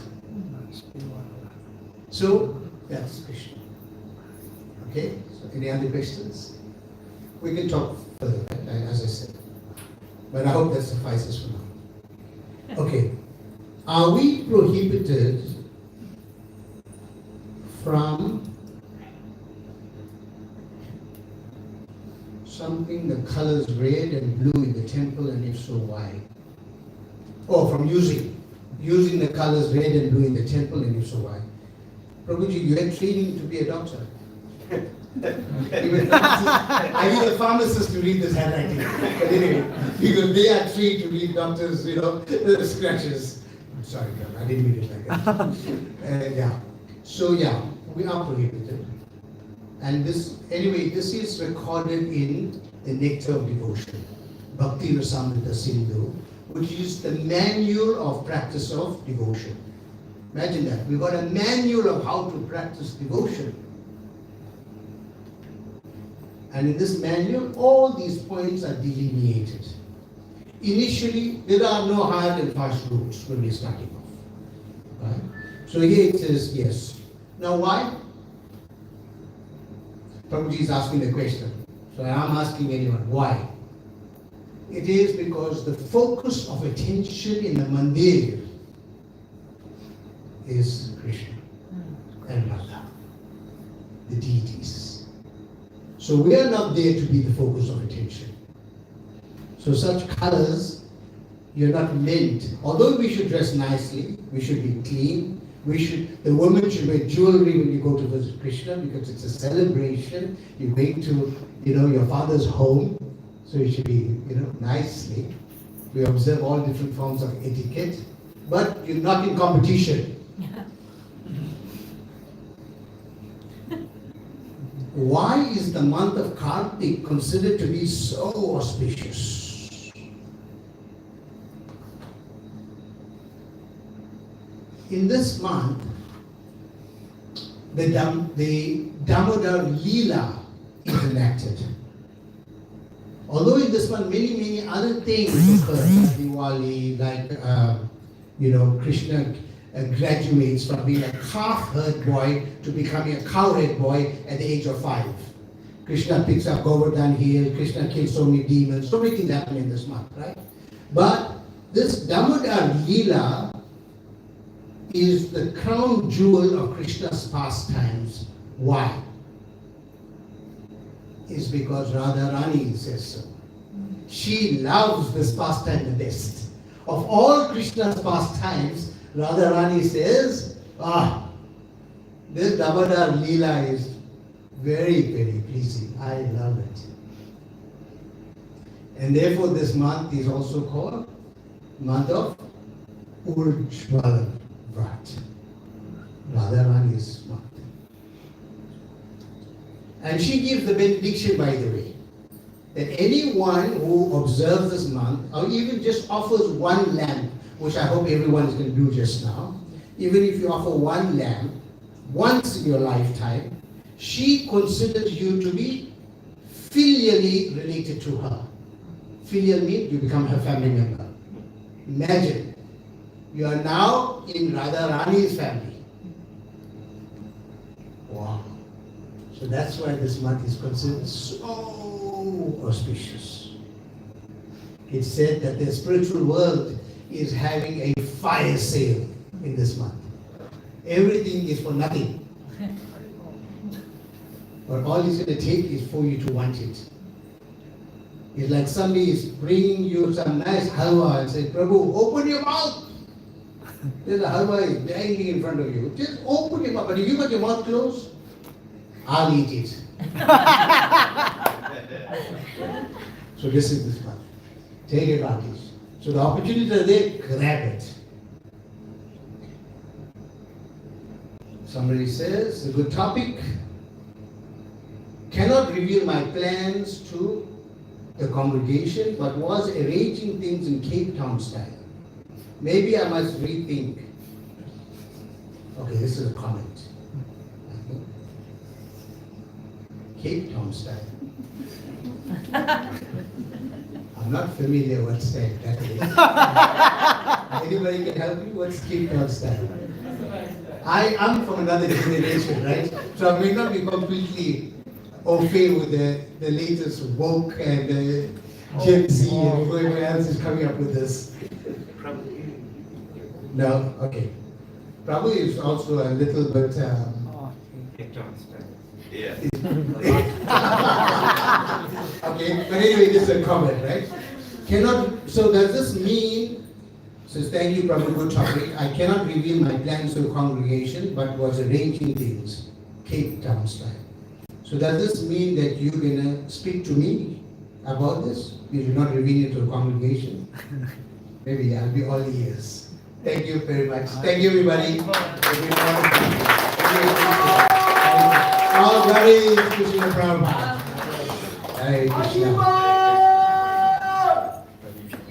So that's Krishna. Okay? So any other questions? We can talk further, as I said. But I hope that suffices for now. Okay. Are we prohibited from something the colors red and blue in the temple, and if so, why? Or from using the colors red and blue in the temple, and if so, why? Prabhuji, you had training to be a doctor. Even I need a pharmacist to read this handwriting. But anyway, because they are trained to read doctors, scratches. I'm sorry, I didn't mean it like that. Yeah. So yeah, we are prohibited. And this is recorded in the Nectar of Devotion, Bhakti Rasamrita Sindhu, which is the manual of practice of devotion. Imagine that. We've got a manual of how to practice devotion. And in this manual, all these points are delineated. Initially, there are no hard and fast rules when we're starting off. Right? So here it says yes. Now why? Prabhuji is asking the question. So I am asking anyone, why? It is because the focus of attention in the mandir is Krishna and Radha, the deities. So we are not there to be the focus of attention. So such colors, you're not meant, although we should dress nicely, we should be clean, the woman should wear jewelry when you go to visit Krishna because it's a celebration. You're going to, your father's home, so you should be, nicely. We observe all different forms of etiquette, but you're not in competition. Why is the month of Kartik considered to be so auspicious? In this month, the Damodar Leela is enacted. Although in this month many other things occur, like Diwali, like Krishna graduates from being a calf-herd boy to becoming a cow-herd boy at the age of 5. Krishna picks up Govardhan Hill, Krishna kills so many demons, so many things happen in this month, right? But this Damodar Leela is the crown jewel of Krishna's pastimes. Why? It's because Radharani says so. She loves this pastime the best. Of all Krishna's pastimes, Radharani says, this Damodar Leela is very, very pleasing. I love it. And therefore this month is also called month of Urjwala Vrat. Radharani's month. And she gives the benediction, by the way, that anyone who observes this month, or even just offers one lamp, which I hope everyone is going to do just now, even if you offer one lamp, once in your lifetime, she considers you to be filially related to her. Filial means you become her family member. Imagine, you are now in Radharani's family. Wow. So that's why this month is considered so auspicious. It's said that the spiritual world is having a fire sale in this month. Everything is for nothing. But all it's going to take is for you to want it. It's like somebody is bringing you some nice halwa and saying, Prabhu, open your mouth. There's a halwa hanging in front of you. Just open your mouth. But if you got your mouth closed, I'll eat it. So this is this month. Take advantage. So the opportunities are there, grab it. Somebody says, a good topic. Cannot reveal my plans to the congregation, but was arranging things in Cape Town style. Maybe I must rethink. Okay, this is a comment. Cape Town style. I'm not familiar what style that is. Anybody can help me? What's Cape Town style? I am from another generation, right? So I may not be completely au fait with the latest woke and Gen Z and whoever else is coming up with this. No, okay. Probably is also a little bit. Yeah. Okay, but anyway, this is a comment, right? So does this mean, says thank you, Prabhu, good topic. I cannot reveal my plans to the congregation, but was arranging things, Cape Town style. So does this mean that you're gonna speak to me about this? You will not reveal it to the congregation. Maybe I'll be all ears. Thank you very much. Thank you, everybody. All very Krishna Prabhupada. Hare Krishna.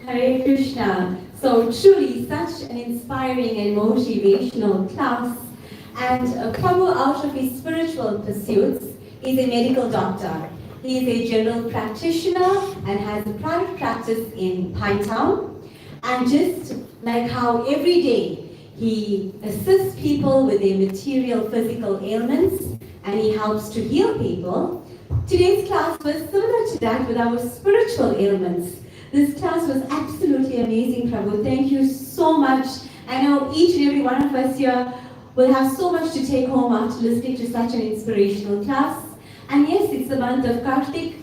Hare Krishna. So truly such an inspiring and motivational class. And Prabhu, out of his spiritual pursuits, is a medical doctor. He is a general practitioner and has a private practice in Pine Town. And just like how every day he assists people with their material physical ailments and he helps to heal people, today's class was similar to that with our spiritual ailments. This class was absolutely amazing, Prabhu. Thank you so much. I know each and every one of us here will have so much to take home after listening to such an inspirational class. And yes, it's the month of Kartik,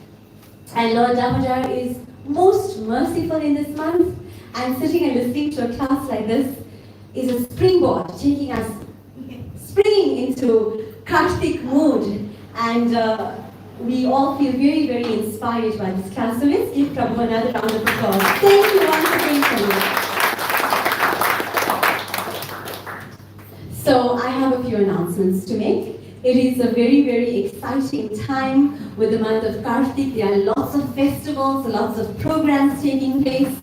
and Lord Damodar is most merciful in this month. And sitting and listening to a class like this is a springboard, taking us, springing into Kartik mood. And we all feel very, very inspired by this class. So let's give Prabhu another round of applause. Thank you once again, Prabhu. So I have a few announcements to make. It is a very, very exciting time with the month of Kartik. There are lots of festivals, lots of programs taking place.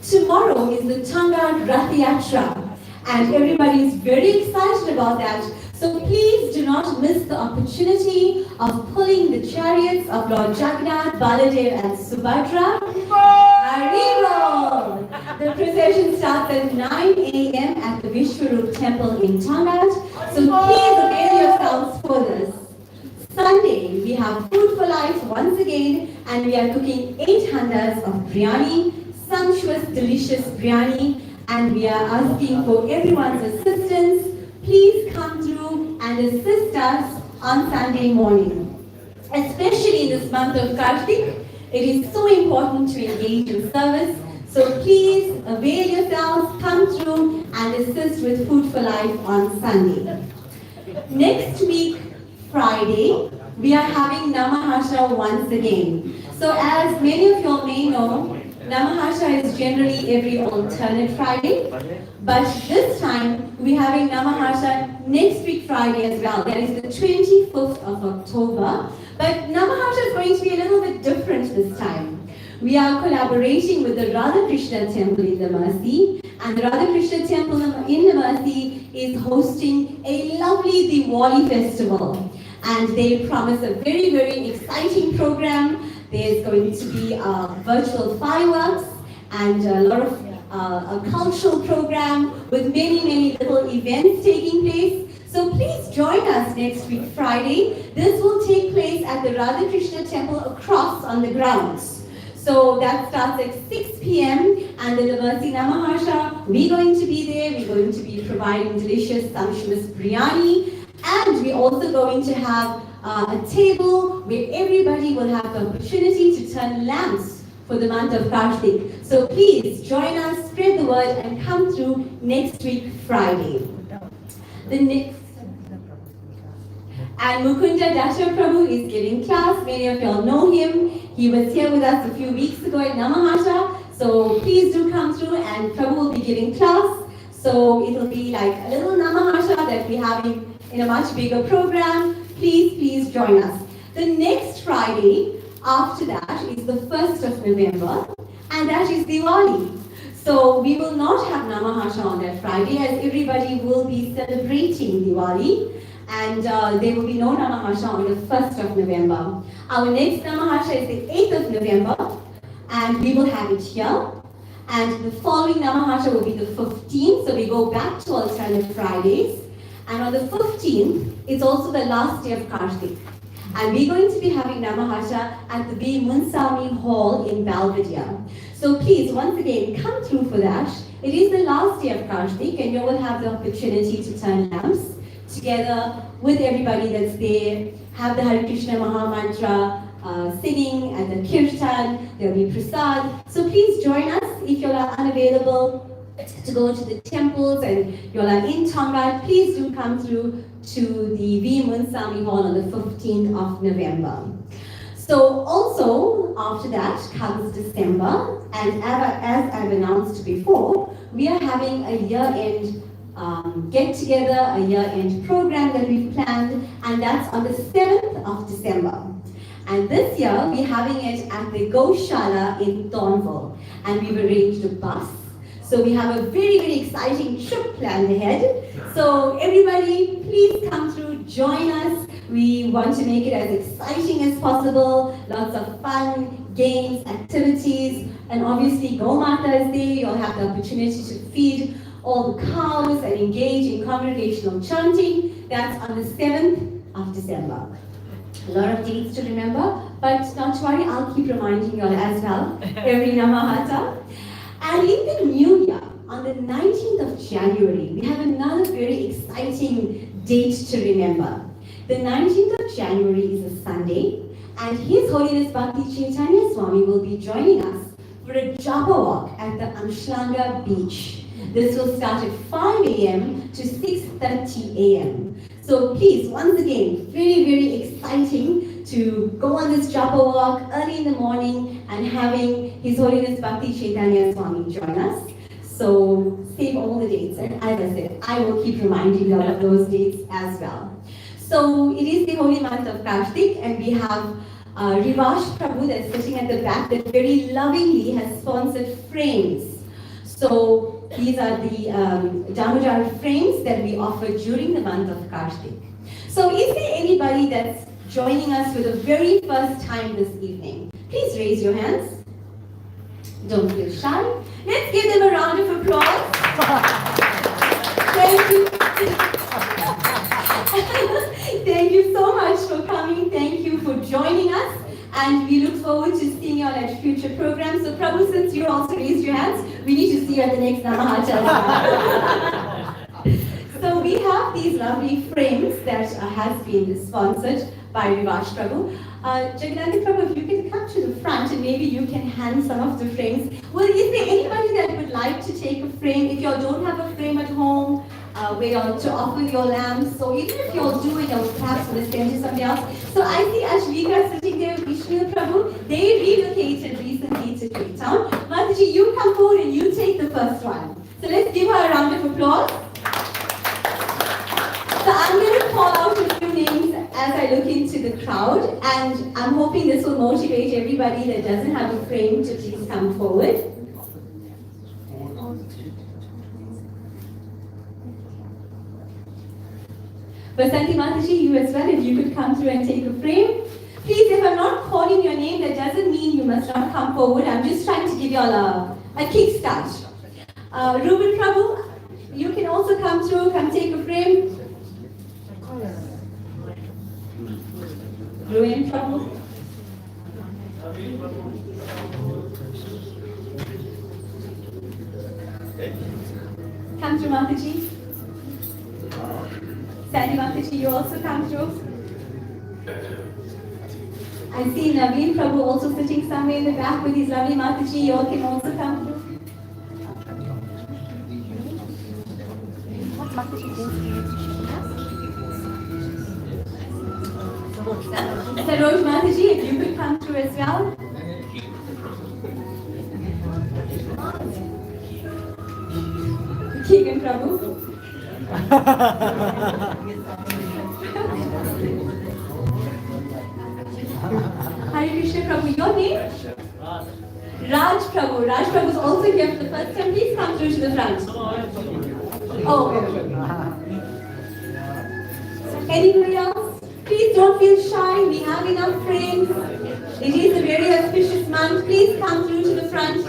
Tomorrow is the Tanga Rath Yatra, and everybody is very excited about that. So please do not miss the opportunity of pulling the chariots of Lord Jagannath, Baladev and Subhadra. Arrival! The procession starts at 9 a.m. at the Vishwarup Temple in Tangat. So please avail yourselves for this. Sunday, we have Food for Life once again, and we are cooking 8 handas of biryani, sumptuous, delicious biryani, and we are asking for everyone's assistance. Please come through and assist us on Sunday morning. Especially in this month of Kartik, it is so important to engage in service. So please avail yourselves, come through and assist with Food for Life on Sunday. Next week, Friday, we are having Namahatta once again. So as many of you all may know, Namahatta is generally every alternate Friday, but this time we're having Namahatta next week Friday as well. That is the 25th of October. But Namahatta is going to be a little bit different this time. We are collaborating with the Radha Krishna Temple in the Mercy, and the Radha Krishna Temple in the Mercy is hosting a lovely Diwali festival. And they promise a very, very exciting program. There's going to be virtual fireworks and a lot of a cultural program with many, many little events taking place. So please join us next week, Friday. This will take place at the Radha Krishna Temple across on the grounds. So that starts at 6 p.m. and in the Mercy Namahatta, we're going to be there. We're going to be providing delicious, sumptuous biryani. And we're also going to have a table where everybody will have the opportunity to turn lamps for the month of Kartik. So please join us, spread the word, and come through next week, Friday. And Mukunda Dasha Prabhu is giving class. Many of you all know him. He was here with us a few weeks ago at Namahatta. So please do come through, and Prabhu will be giving class. So it will be like a little Namahatta that we're having in a much bigger program. Please join us. The next Friday after that is the 1st of November, and that is Diwali. So we will not have Namahatta on that Friday, as everybody will be celebrating Diwali, and there will be no Namahatta on the 1st of November. Our next Namahatta is the 8th of November, and we will have it here. And the following Namahatta will be the 15th, so we go back to alternate Fridays. And on the 15th, it's also the last day of Kartik. And we're going to be having Namahatta at the B. Munsami Hall in Belvedere. So please, once again, come through for that. It is the last day of Kartik, and you will have the opportunity to turn lamps together with everybody that's there, have the Hare Krishna Maha Mantra, singing and the kirtan, there'll be prasad. So please join us. If you're unavailable, to go to the temples and you all are in Tonga, please do come through to the V. Munsami Hall on the 15th of November. So also after that comes December, and as I've announced before, we are having a year-end get together, a year-end program that we've planned, and that's on the 7th of December. And this year we're having it at the Goshala in Thornville, and we've arranged a bus. So we have a very, very exciting trip planned ahead. So everybody, please come through, join us. We want to make it as exciting as possible. Lots of fun, games, activities, and obviously Gomata is there. You'll have the opportunity to feed all the cows and engage in congregational chanting. That's on the 7th of December. A lot of dates to remember, but not to worry, I'll keep reminding you all as well, every Namahatta. And in the new year, on the 19th of January, we have another very exciting date to remember. The 19th of January is a Sunday, and His Holiness Bhakti Chaitanya Swami will be joining us for a japa walk at the Amshlanga beach. This will start at 5 a.m. to 6:30 a.m. So please, once again, very, very exciting to go on this japa walk early in the morning and having His Holiness Bhakti Chaitanya Swami join us. So save all the dates, and as I said, I will keep reminding you of those dates as well. So it is the holy month of Kartik, and we have Rivash Prabhu that's sitting at the back that very lovingly has sponsored frames. So these are the Damodar frames that we offer during the month of Kartik. So is there anybody that's joining us for the very first time this evening? Please raise your hands. Don't feel shy. Let's give them a round of applause. Thank you. Thank you so much for coming. Thank you for joining us. And we look forward to seeing you all at future programs. So Prabhu, since you also raised your hands, we need to see you at the next Namahatta. So we have these lovely frames that has been sponsored by Rivash Prabhu. Jagadananda Prabhu, if you can come to the front and maybe you can hand some of the frames. Well, is there anybody that would like to take a frame? If you all don't have a frame at home, where you're to offer your lamps, so even if you're doing, you'll perhaps want to send to somebody else. So I see Ashvika sitting there with Vishnu Prabhu. They relocated recently to Cape Town. Mataji, you come forward and you take the first one. So let's give her a round of applause. So I'm going to call out a few names as I look into the crowd, and I'm hoping this will motivate everybody that doesn't have a frame to please come forward. Vasanti Mataji, you as well, if you could come through and take a frame. Please, if I'm not calling your name, that doesn't mean you must not come forward. I'm just trying to give you all a kickstart. Ruben Prabhu, you can also come through, come take a frame. Ruben Prabhu. Come through, Mataji. Sandy Mataji, you also come through. I see Naveen Prabhu also sitting somewhere in the back with his lovely Mataji. You all can also come through. Saroj Mataji, if you could come through as well. Keegan Prabhu. Hare Krishna Prabhu, your name? Raj Prabhu. Raj Prabhu is also here for the first time. Please come through to the front. Oh, anybody else? Please don't feel shy. We have enough frames. It is a very auspicious month. Please come through to the front.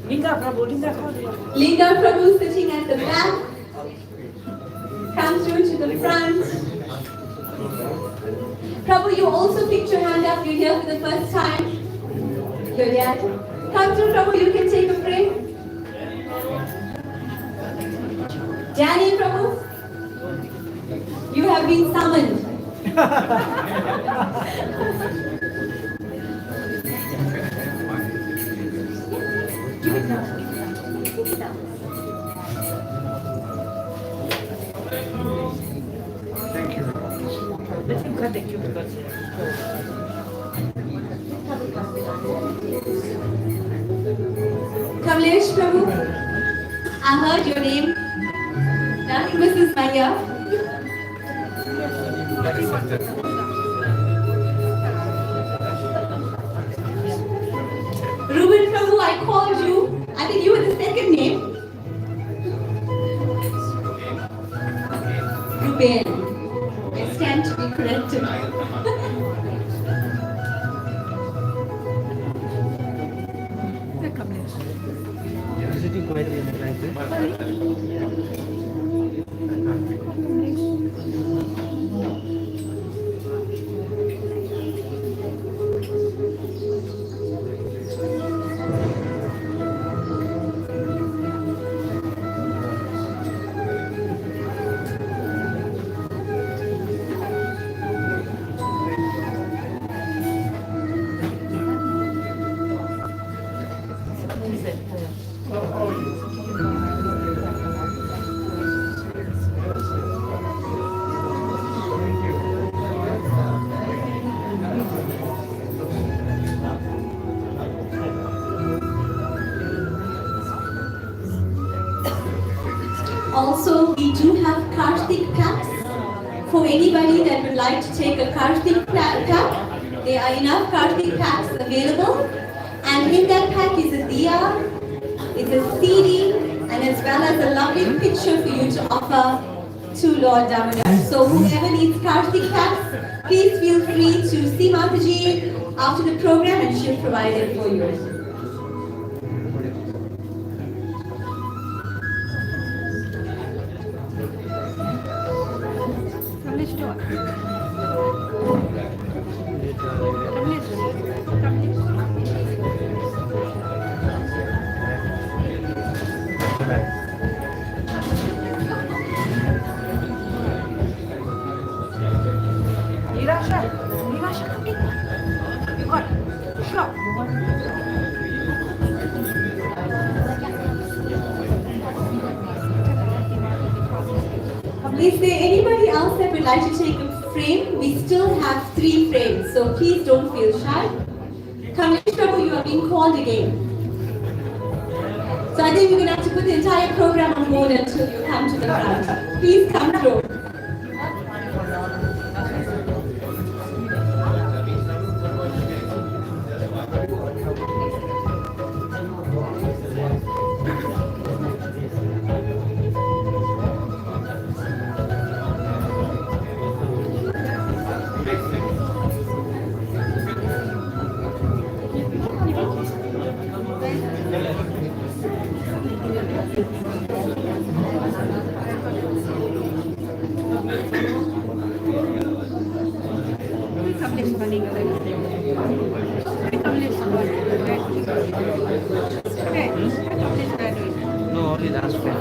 Linga Prabhu sitting at the back. Come through to the front. Prabhu, you also picked your hand up. You're here for the first time. You're there. Come through, Prabhu. You can take a frame. Jani Prabhu, you have been summoned. Kamlesh Prabhu, I heard your name. Darling Mrs. Maya. Ruben Prabhu, I called you. I think you were the second name. Ruben. I stand to be corrected. Sitting quietly like this. Also, we do have Kartik packs for anybody that would like to take a Kartik pack. There are enough Kartik packs available, and in that pack is a diya, it's a CD, and as well as a lovely picture for you to offer to Lord Damodar. So whoever needs Kartik packs, please feel free to see Mataji after the program and she'll provide it for you. Is there anybody else that would like to take a frame? We still have 3 frames, so please don't feel shy. Kamlesh Prabhu, you are being called again. So I think we're going to have to put the entire program on hold until you come to the front. Please come through. No, only last one.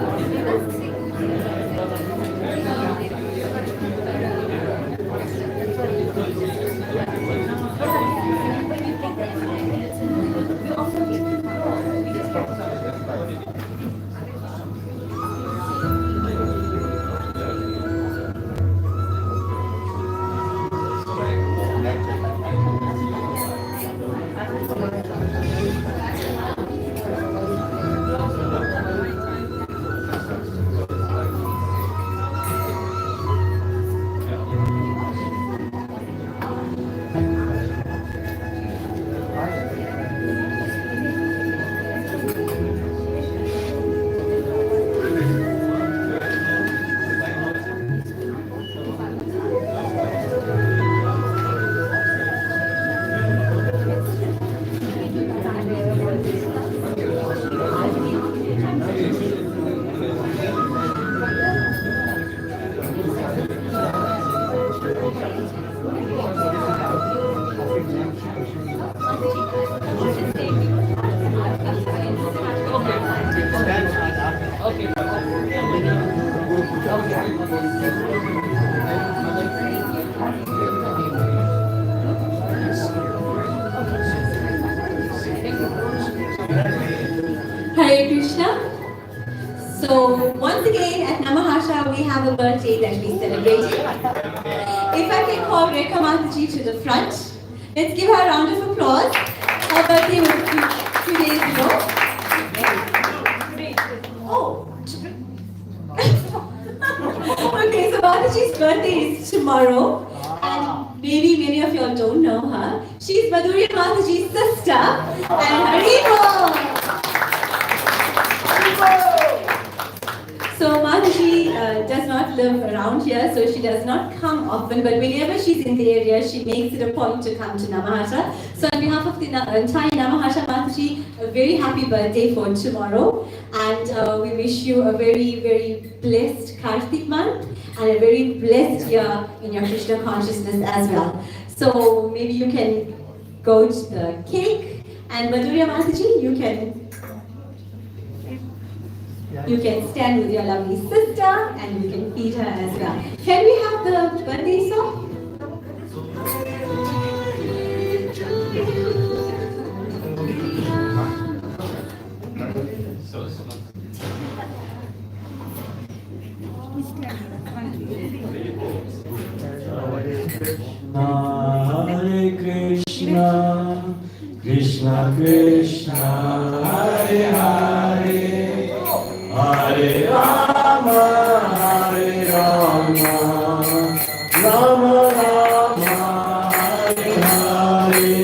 Hare Krishna. So once again at Namahatta we have a birthday that we celebrate. If I can call Rekha Mataji to the front, let's give her a round of applause. Her birthday was 2 days ago. Oh. Okay, so Mataji's birthday is tomorrow. And maybe many of you all don't know her. She's Madhurya Mataji's sister. And Haribo! So Mataji does not live around here, so she does not come often, but whenever she's in the area, she makes it a point to come to Namahatta. So on behalf of the entire Namahatta, Mataji, a very happy birthday for tomorrow, and we wish you a very, very blessed Kartik month, and a very blessed year in your Krishna consciousness as well. So maybe you can go to the cake, and Madhurya Mataji, you can stand with your lovely sister and you can feed her as well. Can we have the birthday song? Hare Krishna, Krishna Krishna, Hare Hare, Hare Rama, Hare Rama, Rama Rama, Hare Hare.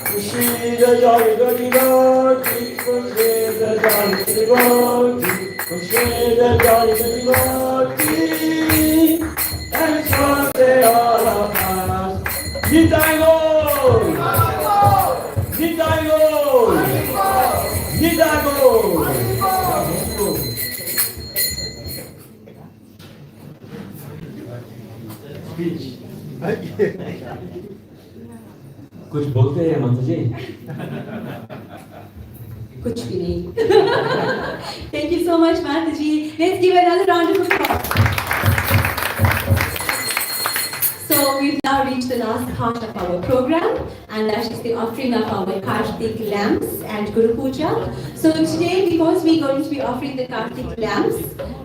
Kushida Jagada Devaki, Kushida Jagada Devaki, Kushida Jagada Devaki, and so they all of us. Nitai Gaur! Nitai Gaur! Nitai Gaur! कुछ बोलते हैं माता जी? कुछ भी नहीं. Thank you so much, Mataji. Let's give another round of applause. So we've now reached the last part of our program, and that is the offering of our Kartik lamps and Guru Puja. So today, because we're going to be offering the Kartik lamps,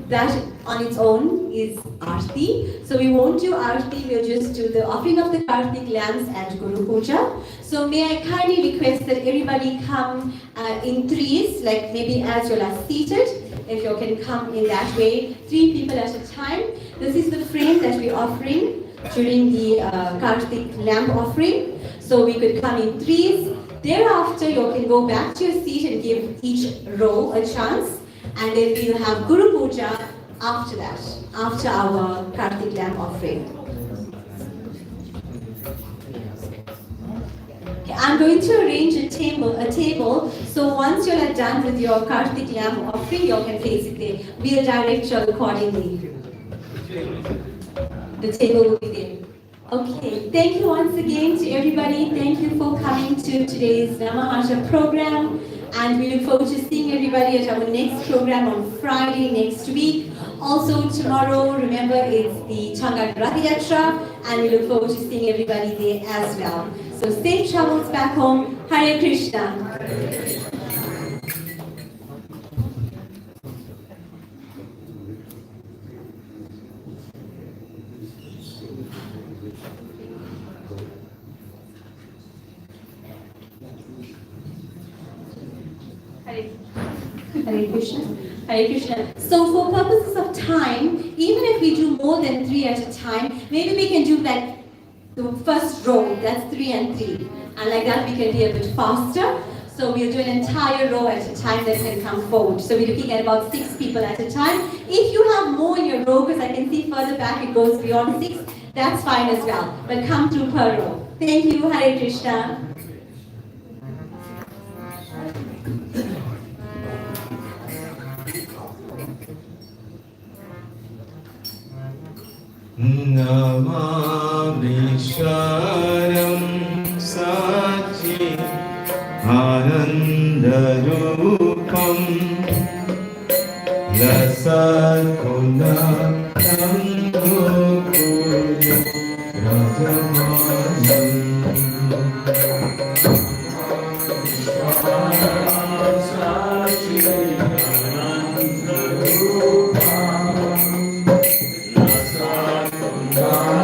that on its own is Aarti. So we won't do Aarti, we'll just do the offering of the Kartik lamps and Guru Puja. So may I kindly request that everybody come in threes, like maybe as you are seated, if you can come in that way, 3 people at a time. This is the frame that we're offering during the Kartik lamp offering. So we could come in threes. Thereafter, you can go back to your seat and give each row a chance. And then we'll have Guru Puja after that, after our Kartik lamp offering. Okay, I'm going to arrange a table. So once you are done with your Kartik lamp offering, you can place it there. We'll direct you accordingly. The table will be there. Okay, thank you once again to everybody. Thank you for coming to today's Namahatta program. And we look forward to seeing everybody at our next program on Friday next week. Also tomorrow, remember, it's the Changan Rath Yatra, and we look forward to seeing everybody there as well. So safe travels back home. Hare Krishna. Hare Krishna. Hare Krishna. So for purposes of time, even if we do more than 3 at a time, maybe we can do like the first row, that's 3 and 3. And like that we can be a bit faster. So we'll do an entire row at a time that can come forward. So we're looking at about 6 people at a time. If you have more in your row, because I can see further back it goes beyond 6, that's fine as well. But come through per row. Thank you. Hare Krishna. Namami Sharam Sachi Anandarupam Lasakuna Namukuri Rajamanam Sachi Anandarupam God.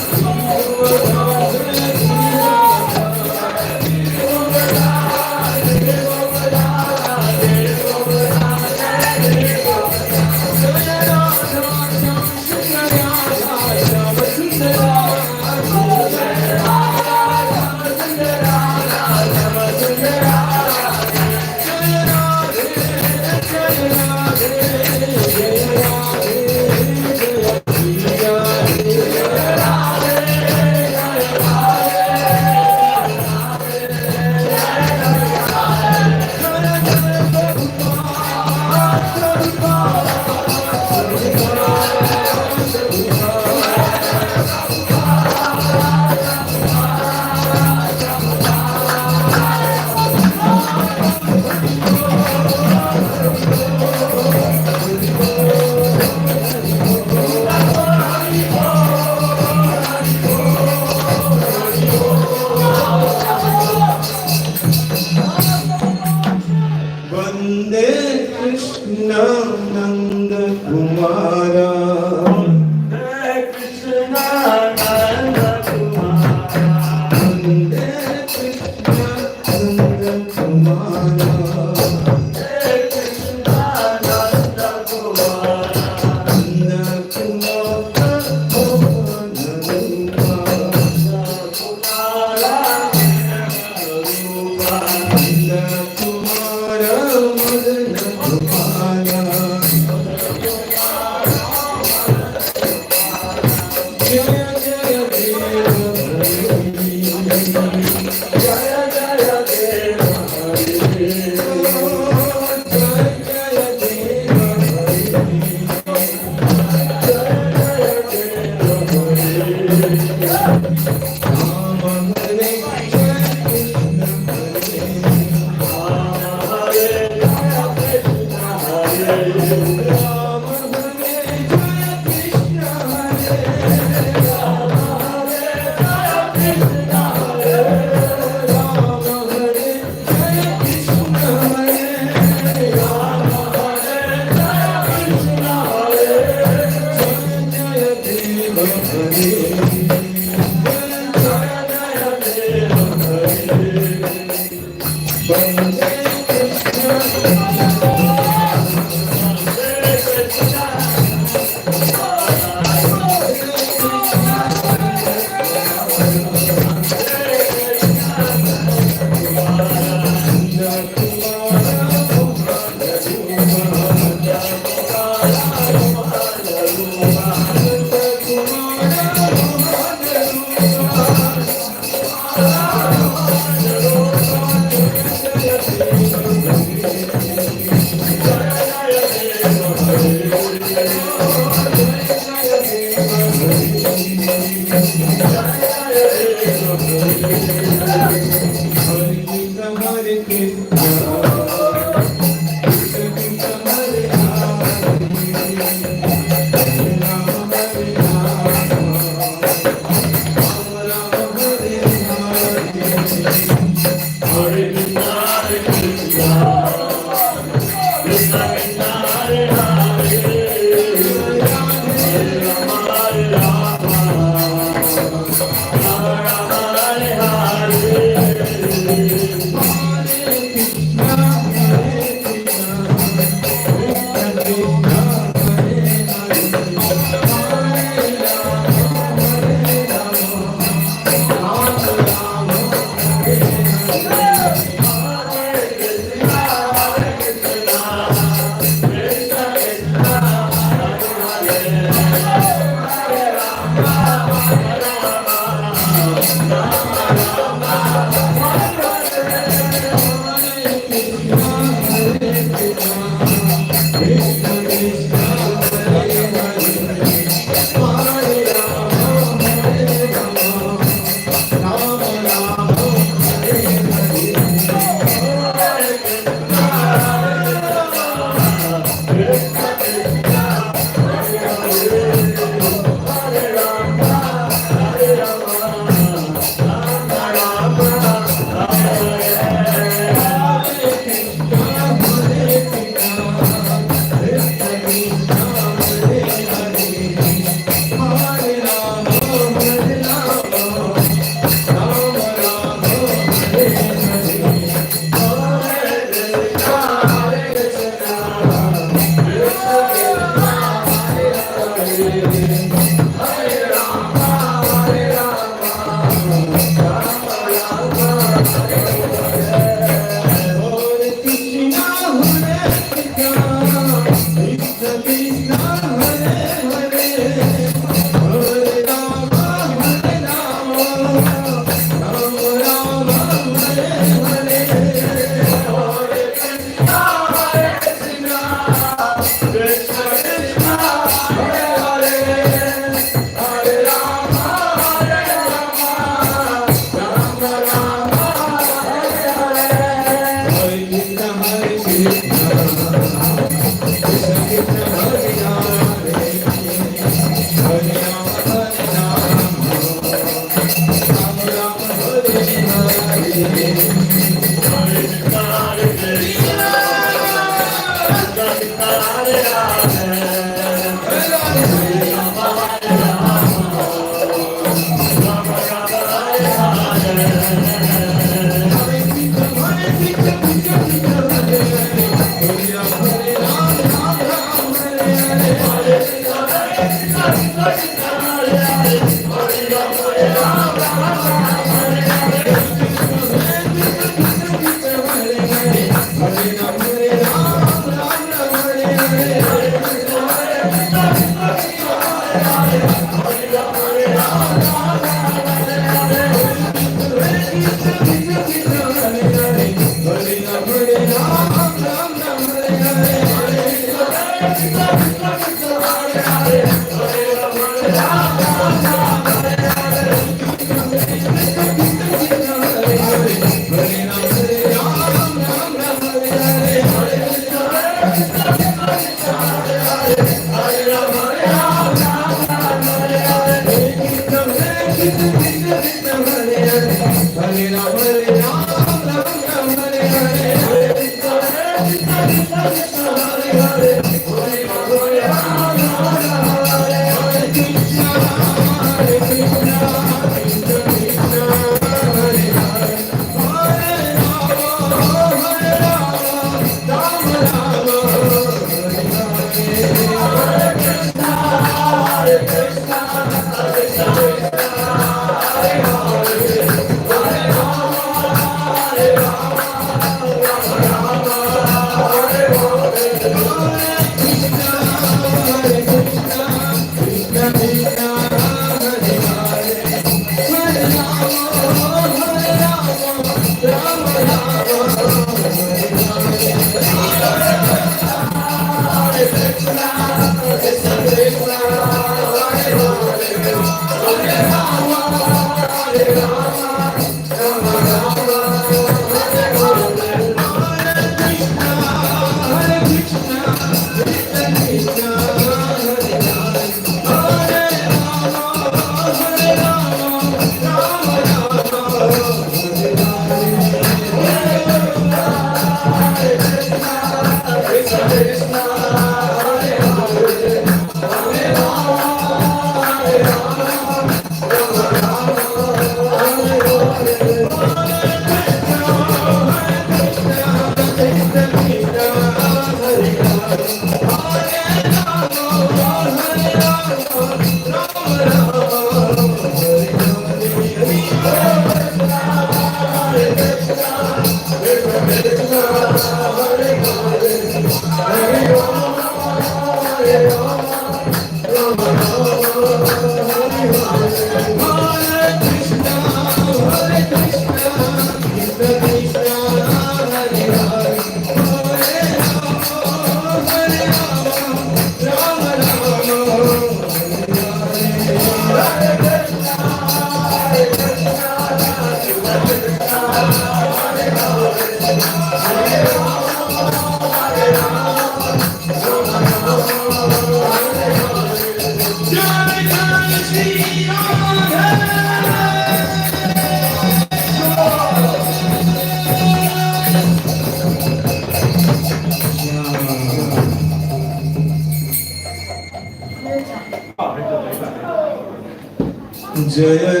जय